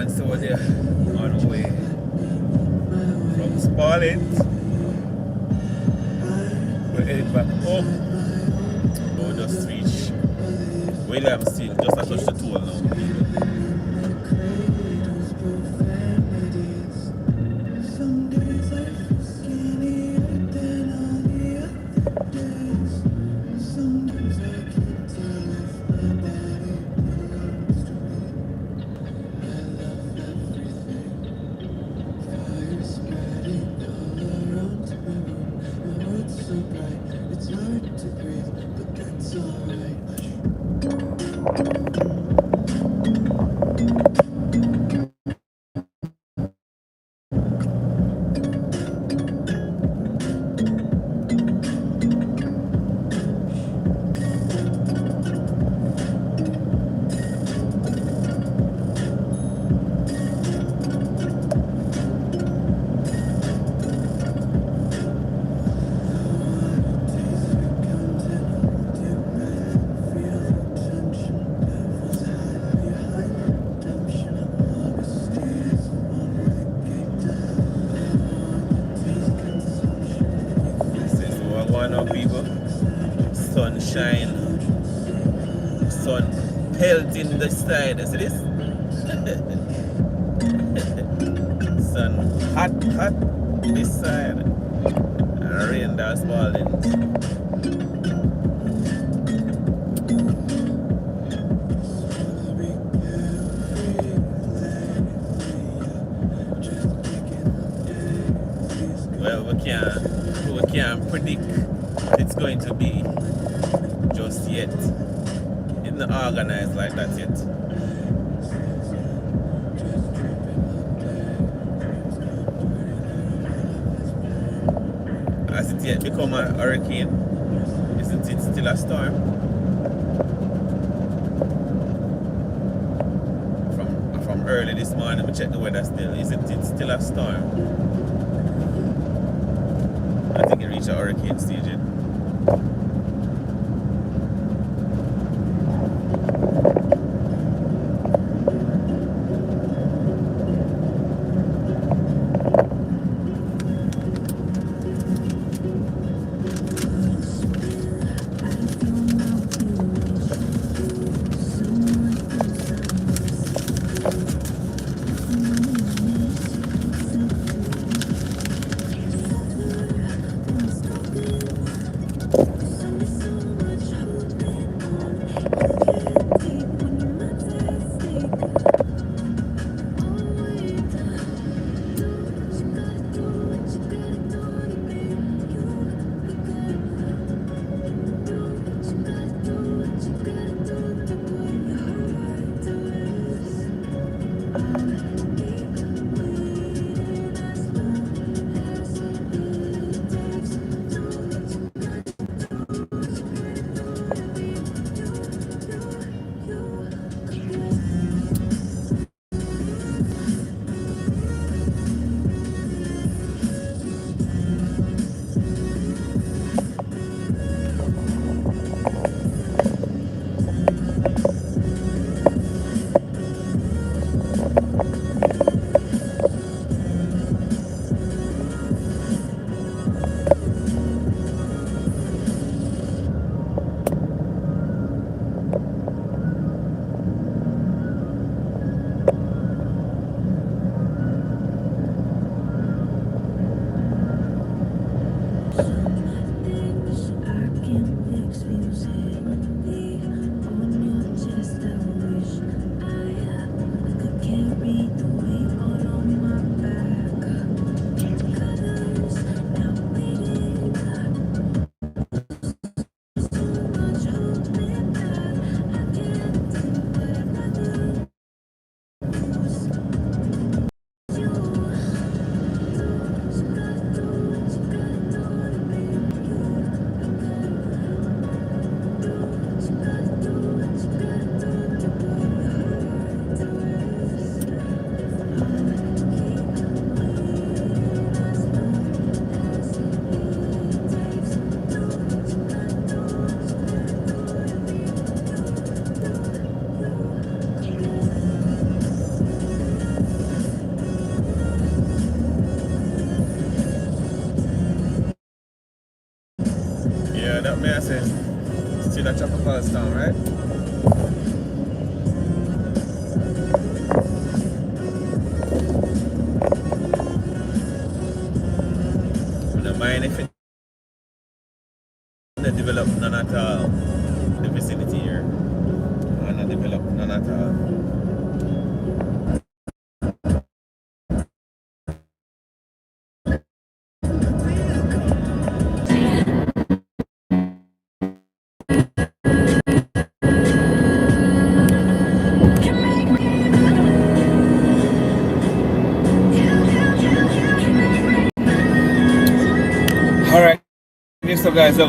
[SPEAKER 1] once over there on the way from Spalding. We're heading back home. We'll just reach Williamson, just a touch the toll now.
[SPEAKER 2] Some days I feel skinnier than all the other days. Some days I can't tell if my body belongs to me. I love everything. Fire spreading all around my room. My world's so bright, it's hard to breathe, but that's alright.
[SPEAKER 1] Sunshine, sun pelting the side. See this? Sun hot this side, and rain down Spalding. Well, we can't predict it's going to be just yet. It's not organized like that yet. Has it yet become a hurricane? Isn't it still a storm? From early this morning, we check the weather still. Isn't it still a storm? I think it reached a hurricane stage yet. See that Chapel Falls town, right? I don't mind if it not develop none at all. The vicinity here. And not develop none at all. Alright. So guys, we're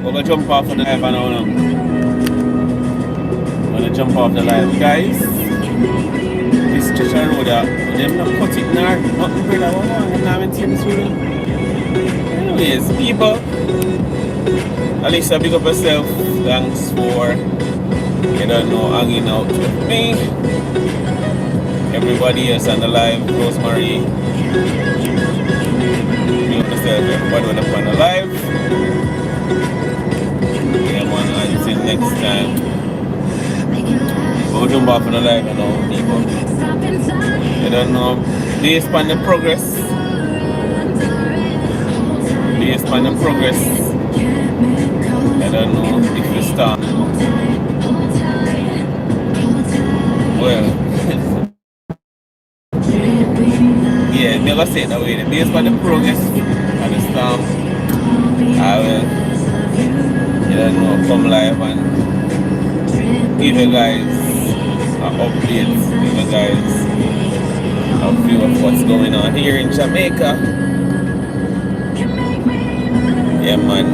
[SPEAKER 1] gonna jump off of the live now. We're gonna jump off the live. Guys, this stretch of road, them not cut it nor nothing brother. What I'm not even seeing this video. Anyways, people, Alicia, big up yourself. Thanks for, you don't know, hanging out with me. Everybody else on the live, Rosemary. Big up yourself, everybody on the live. Yeah, man, until next time. We'll jump off on the live now, people. I don't know, based on the progress. Based on the progress. I don't know if we start. Well, yeah, never say it that way. Based on the progress and the storm, I will, you don't know, come live and give you guys an update, give you guys a view of what's going on here in Jamaica. Yeah, man,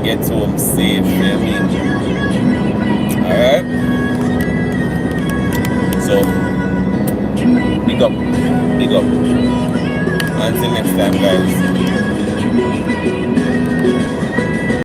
[SPEAKER 1] get home safe, you know what I mean? Alright? So, big up. Until next time, guys.